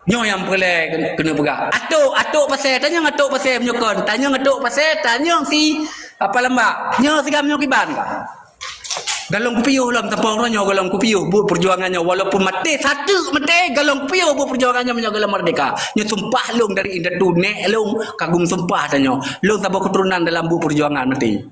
Nyo yang boleh kena pegang. Atuk pasal tanya atuk pasal menyokon. Tanya atuk pasal tanya si apa lembak. Nyo sigam nyo kiban. Galong kupiyuh lam tapang ronyo galong kupiyuh bu perjuangannya walaupun mati satu mati galong kupiyuh bu perjuangannya menjaga merdeka. Nyo sumpah long dari indah tu nek long kagum sumpah tanyo. Long sabah keturunan dalam bu perjuangan mati.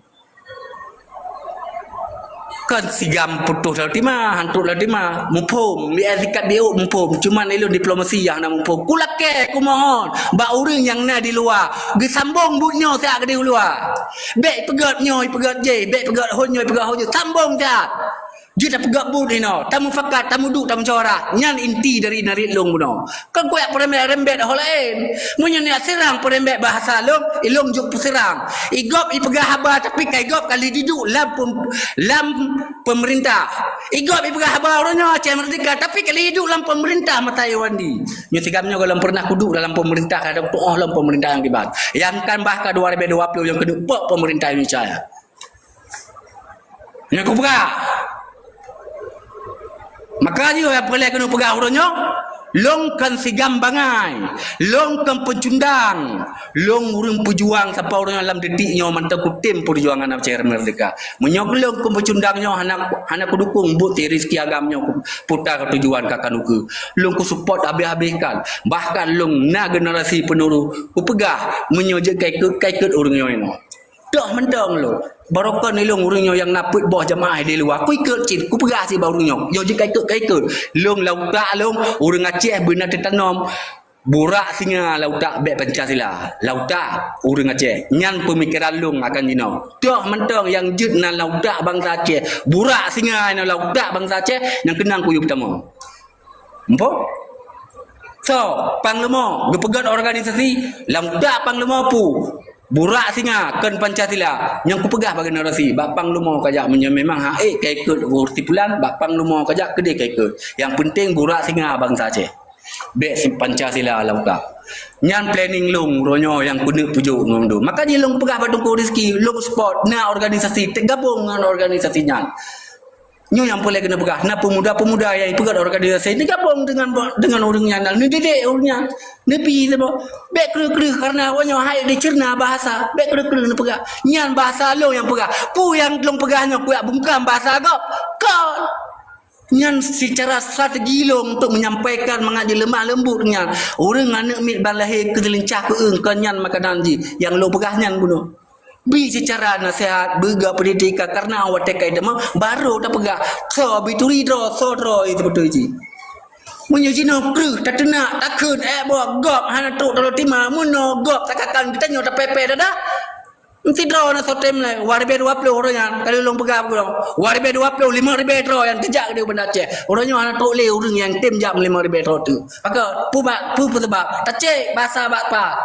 Kan sigam putus lalu timah, hantu lalu timah, mumpung di etikat dia mumpung, cuman elu diplomasi yang nak mumpung. Kulake, ku mohon, bak orang yang na di luar, gesambung bunyo saya ke di luar. Bek pegat nyoy, pegat je, bek pegat honyoy, pegat honyoy, sambung tak. Dia tak pegat bud ni no, tamu fakat, tamu duk, tamu corak. Nyan inti dari narik long buno. Kan kuyak perembek dah lain. Munyo ni serang perembek bahasa long, ilong juk serang. Igop ipegah haba tapi kai gop kali duduk lam pemerintah. Igop ipegah haba orangnya Aceh Merdeka tapi kali duduk lam pemerintah mata Yawandi. Nyo sigamnya kalau pernah kuduk dalam pemerintah kadang tuh dalam pemerintah yang kibat. Yang kan bahkan 2020 yang kedua pemerintah Indonesia. Nyo kupegah. Maka dia yang boleh kena pegang orangnya longkan sigam bangai, longkan pencundang, long urang pejuang sampai orang dalam detiknya mantap kutim perjuangan Aceh Merdeka. Menyok ke pencundangnya anak ku dukung bukti rezeki agamnya putar tujuan kakak nuku. Long ku support habis-habiskan. Bahkan long na generasi penerus ku pegah menyojek kaiket orangnya ini. Dah mentang lo. Barokah ni long urangnya yang naput bawah jamaah di luar. Ku ikut cint, ku pegah si barungnya. Yo je kaiket. Long lautak long urang Aceh benar tertanam. Burak singa lautak bek Pancasila. Lautak urang Aceh. Nyan pemikiran long akan jino. Dah mentang yang jut na lautak bangsa Aceh. Burak singa na lautak bangsa Aceh yang kenang ku yu pertama. Empok? So, panglima, gepegat organisasi lautak panglima pu. Burak singa kan Pancasila yang ku pegah bagi generasi bapang lumo kajak memang haik kaikut urtipulan bapang lumo kajak kedai kaikut yang penting burak singa bangsa Aceh bek si Pancasila lauta nyan planning long ronyo yang kudu pujuk ngondo maka dia long pegah badung rezeki long sport na organisasi tergabung dengan organisasinya nyo yang boleh kena pegah na pemuda-pemuda yang pegat organisasi tergabung dengan orangnya ni dedek orangnya nepi sebab bek kena karena wanyo hai dicerna bahasa bek kena pegah nyan bahasa lo yang pegah pu yang long pegahnya ku bungkam bahasa agak kan Nyan secara strategi long untuk menyampaikan mengaji lemah lembutnya orang anak mit balahir ketelincah ke nyan makanan ji yang lo pegah nyan bunuh bi secara nasihat bega pendidikan karena awak tekai demam baru tak pegah so bituri dro so dro itu betul ji menyujino kru tak tenak takun buat gop hana tu tolo tima muno gop takakan kita nyo tak pepe dah nanti draw na sotem lai warbe 20 orangnya kalau long pegah aku warbe 20 5 draw yang kejak dia benda Aceh orangnya anak tok le orang yang tim jam 5 draw tu maka pu sebab tak cek bahasa apa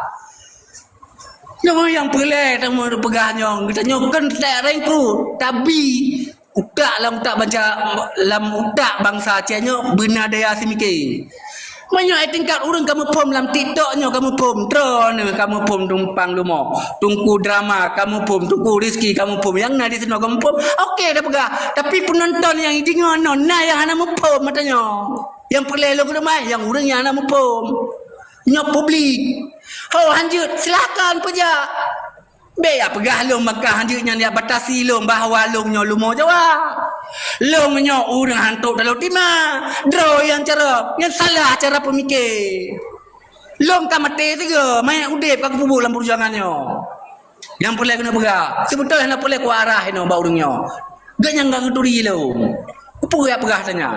nyo yang pelai tamu pegah nyo kita nyo kan tak rengku tapi utak lam utak baca lam utak bangsa Aceh nyo benar daya semikir banyak tingkat orang kamu pom dalam TikTok nyo kamu pom drone kamu pom tumpang lumo tungku drama kamu pom tungku rezeki kamu pom yang nadi seno kamu pom okey dah pegah tapi penonton yang dengar no nah yang ana pom matanya yang pelai lo kedemai yang orang yang ana pom nyo publik lanjut silakan pejak be ya pegah long Makkah lanjutnya dia batasi long bahawa long nyo lumo Jawa long nyo orang hantuk dalam timah draw yang cara yang salah cara pemikir long ka mati tiga mai udip ka kubur dalam perjuangan nyo yang boleh kena pegah sebetulnya nak boleh ku arah ino ba urang nyo gak yang gak ngeduri lo apa ya pegah tanya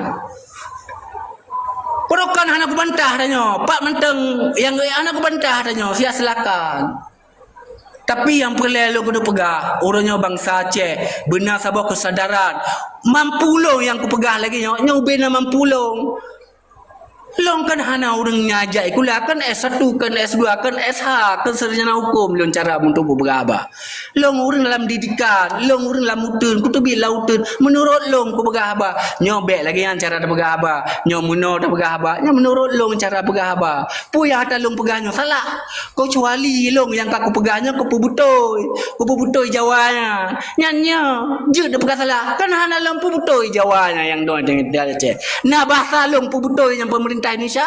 Porokan hana ku bantah tanya pak menteng yang anak ku bantah tanya sia silakan. Tapi yang perlu kena pegah orangnya bangsa Aceh benar sabah kesadaran mampu long yang ku pegah lagi nyo bina mampu long long kan hana orang ngajak ikulah kan S1 kan S2 kan SH kan sarjana hukum long cara untuk pegah apa long orang dalam didikan long orang dalam mutun kutubi lautun menurut long ku pegah apa nyo bek lagi yang cara pegah apa nyo muno dah pegah apa nyo menurut long cara pegah apa pu yang ada long pegahnya salah kau kecuali long yang aku pegahnya ku pubutoi Jawanya nyanyo je dah pegah salah kan hana long pubutoi Jawanya yang don dengan Aceh nah bahasa long pubutoi yang pemerintah Indonesia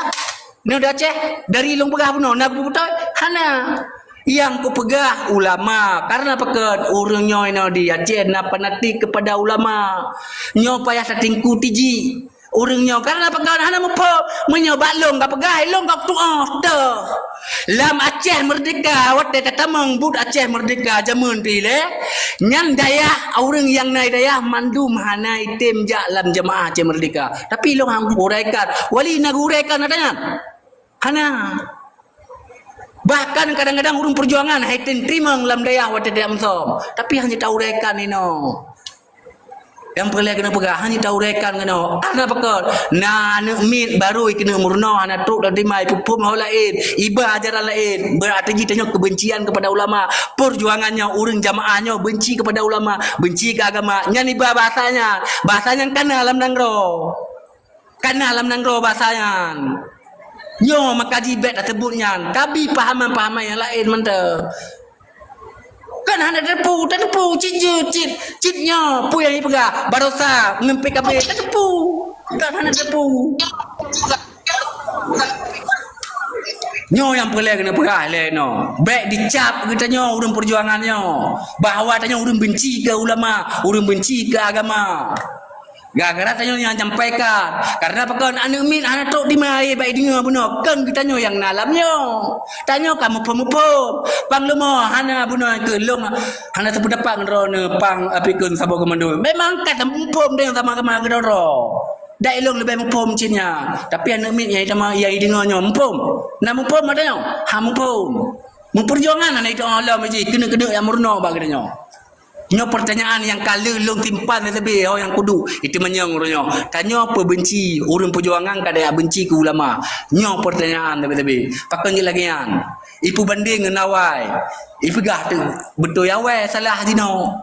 no Aceh dari long pegah puno nak pubutoi hana yang ku pegah ulama karena pekat orang nyo ino di Aceh na panati kepada ulama nyo payah satingku tiji orang nyo karena pekat hana mepo menyobat long ka pegah long ka tuah te lam Aceh merdeka wate tatamang bud Aceh merdeka jamun pile nyan dayah orang yang naik dayah mandum hana item jak lam jemaah Aceh merdeka tapi long hang uraikan wali nak uraikan adanya hana bahkan kadang-kadang urung perjuangan haitin timang lam dayah wate dia amsom tapi hanya tahu rekan ino yang perlu kena pegah hanya tahu rekan kena ana pakal na mit baru kena murno ana truk dan dimai pupum lain iba ajaran lain berarti kita kebencian kepada ulama perjuangannya urang jamaahnya benci kepada ulama benci ke agama nyan iba bahasanya kana alam nangro bahasanya nyo makaji bet sebutnya tapi pahaman-pahaman yang lain mentah kan hana tepu citnya pu yang pegah barosa ngempe kabeh tepu kan hana tepu nyo yang perlu kena pegah le no baik dicap kita nyo urang perjuangannya bahawa tanya urang benci ke ulama urang benci ke agama gara-gara tanya yang nyampaikan karena pakai anak min anak tok di mai baik dengar benar kan kita nyo yang nalamnya tanya kamu pom pang lemo hana benar ke long hana sepedapang rone pang apikeun sabo komando memang kata pom dengan sama kama gedoro dai long lebih pom cinnya tapi anak min yang sama yang dengarnya pom nama pom adanya ha pom memperjuangan anak itu Allah maji kena yang murno baganya nyo pertanyaan yang kala long timpan lebih yang kudu itu menyang urang tanya apa benci urang perjuangan kada benci ke ulama nyo pertanyaan lebih pakai lagi an ipu banding dengan awai ipu gah tu betul ya we salah dino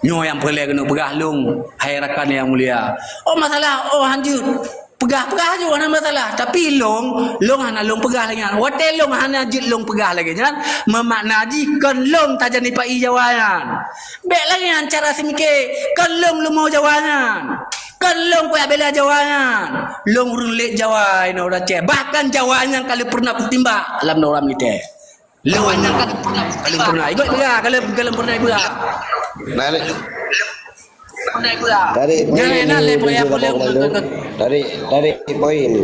nyo yang perlu kena pegah long hai rakan yang mulia masalah hanjut pegah je ana masalah tapi long hana long pegah lagi wate long hana jit long pegah lagi kan memakna ji kan long tajani pai jawanan bek lagi cara semike kan long lu mau jawanan kan long ku bela jawanan long urang lek jawa ino Aceh bahkan jawanya kali pernah ku timbak dalam orang ite long kalau pernah ikut pegah kalau pernah pegah Tarik poin Jangan nak ni, lep ya Sabah boleh. Komando. Tarik poin ni.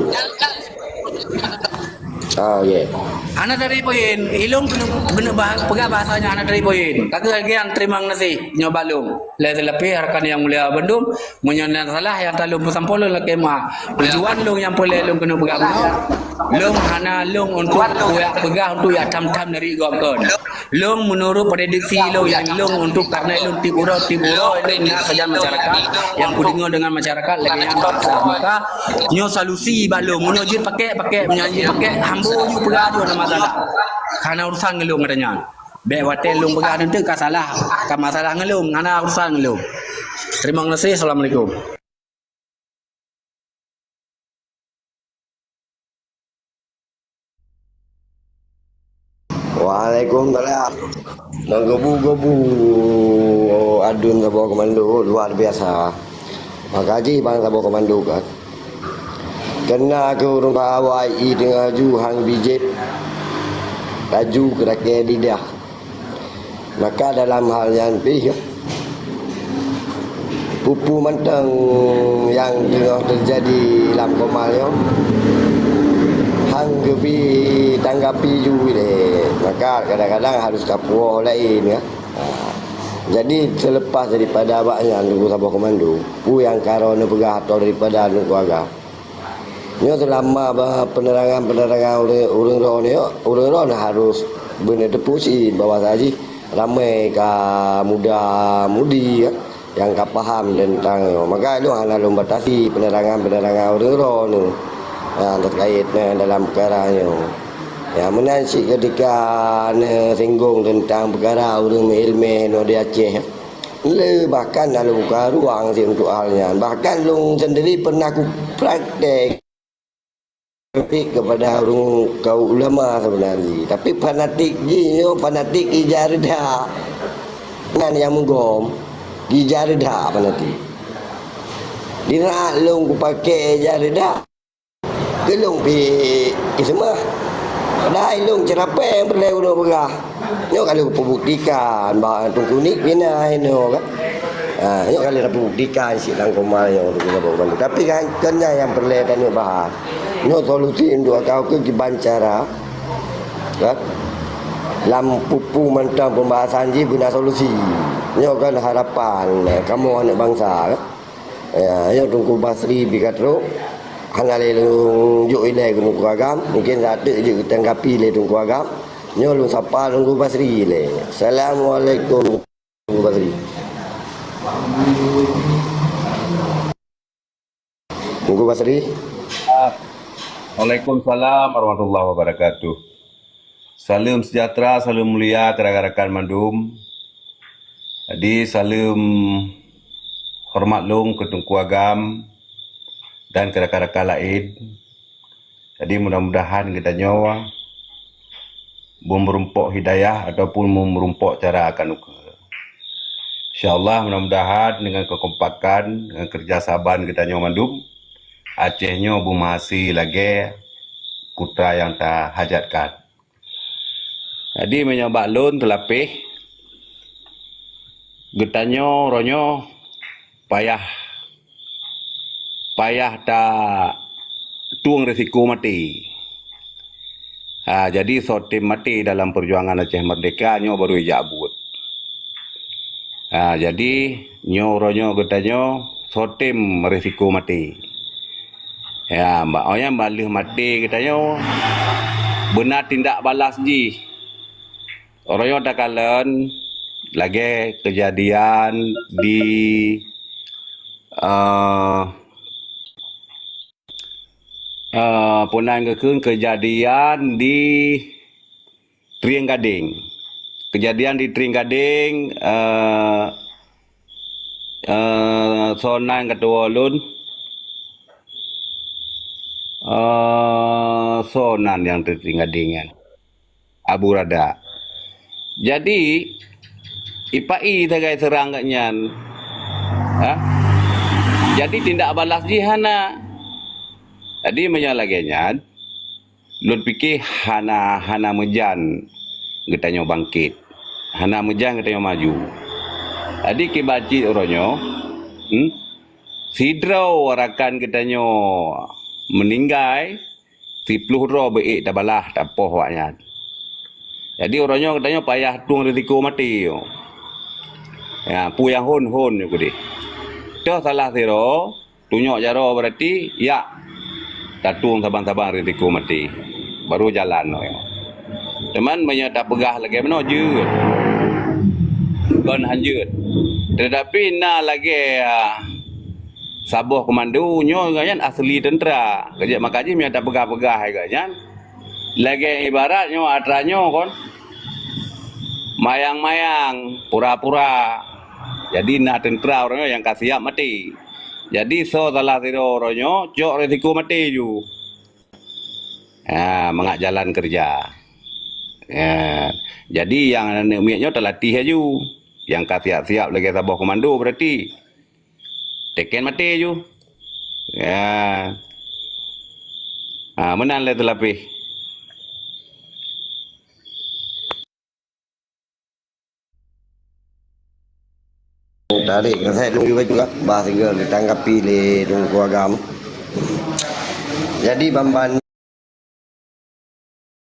Ah, ya. Anak dari poin, ilung benar pegang bahasanya anak dari poin. Kata lagi yang terima kasih nyoba lung. Lebih rekan yang mulia Bandung menyonan salah yang talung pesampol lagi mah. Tujuan lung yang boleh lung kena pegang benar. Lung hana lung untuk pegang untuk ya tam-tam dari gomton. Lung menurut prediksi lung yang lung untuk karena lung tiburo ini nak saja masyarakat yang kudengar dengan masyarakat lagi yang bahasa maka nyo solusi balung nyo jin pakai menyanyi pakai hambo nyo pegang ada masalah karena urusan ngelung katanya be wate lung pegang nanti ka salah ka masalah ngelung ana urusan ngelung. Terima kasih. Assalamualaikum. Waalaikumsalam. Menggebu-gebu adun Sabah Komando luar biasa. Makasih bang Sabah Komando kan. Kena ke orang Hawaii dengan juhang bijit laju ke rakyat lidah. Maka dalam hal yang pupu mentang yang tengah terjadi dalam Komalio hang gebi tanggapi juga deh. Maka kadang-kadang harus kapur lain ya. Jadi selepas daripada abaknya Tungku Sabah Komando, pu yang karona pegah atau daripada Tungku Agam. Ini selama penerangan orang harus benar tepusi bahwa saja ramai ka muda-mudi ya, yang ka paham tentang maka itu hanya batasi penerangan orang yang terkait dalam perkaranya. Ya menansi ketika singgung tentang perkara orang ilmu no di Aceh. Bahkan dalam buka ruang sih untuk halnya. Bahkan lung sendiri pernah aku praktek kepada orang kau ulama sebenarnya. Tapi fanatik ijardah dengan yang menggom ijardah fanatik. Dina lung ku pakai ijardah gelung pi semua. Dah ilung cerapa yang perlu udah berah. Nyo kalau membuktikan bahawa Tungku ni bina ino kan. Nyo kalau dapat buktikan silang komal yang untuk kita. Tapi kan kena yang perlu dan nyo bahas. Nyo solusi untuk kau ke bancara. Kan? Lam pupu mentang pembahasan ji guna solusi. Nyo kan harapan kamu anak bangsa kan. Ya, nyo Tungku Basri bikatro hangalai lung juk ilai Tungku Agam mungkin satu je tanggapi le Tungku Agam nyo lu sapa Tungku Basri le. Assalamualaikum Tungku Basri. Tungku Basri. Waalaikumsalam warahmatullahi wabarakatuh. Salam sejahtera, salam mulia rakan-rakan Mandum. Jadi salam hormat long ke Tungku Agam dan ke rakan-rakan lain. Jadi mudah-mudahan kita nyawa merumpok hidayah ataupun merumpok cara akan uka. InsyaAllah mudah-mudahan dengan kekompakan, dengan kerjasaban kita nyawa Mandum, Acehnya bumasi lagi kutra yang tak hajatkan. Jadi menyoba lun telapih, getanyo ronyo payah tak tuang risiko mati. Jadi sotim mati dalam perjuangan Aceh Merdeka nyo baru ijabut. Jadi nyo ronyo getanyo sotim risiko mati. Ya, mbak oyang balih mati getanyo benar tindak balas ji. Oroyo takalan lagi kejadian di punang kejadian di Trieng Gading. Kejadian di Trieng Gading sonang ketua lun sonan yang di Trieng Gadingan Abu Rada. Jadi IPAI tagai serang nyan. Jadi tindak balas jihana. Jadi menyalahnya lun fikir hana mejan getanyo bangkit. Hana mejan getanyo maju. Jadi kibaci oronyo Sidrau rakan katanya meninggal, 10 ro beik dah balah tak apa waknya. Jadi orangnya katanya payah tuang risiko mati. Ya, pu yang hon yo gede. Dah salah siro, tunjuk cara berarti ya tatung sabang-sabang risiko mati. Baru jalan no. Teman banyak tak pegah lagi mana je. Kon hanjut. Tetapi nak lagi Sabah komando nyo kan asli tentera. Kerja makaji mi tak pegah-pegah kan. Lagi ibaratnya atranyo kon mayang-mayang, pura-pura. Jadi nak tentera orangnya yang kasih mati. Jadi so salah siro orangnya jok risiko mati ju. Mengak jalan kerja. Jadi yang niatnya terlatih aja. Yang siap-siap lagi Sabah komando berarti teken mati ju. Menang lah terlapih. Tarik saya tunggu juga bahas tinggal ditanggapi oleh tunggu agama. Jadi Bamban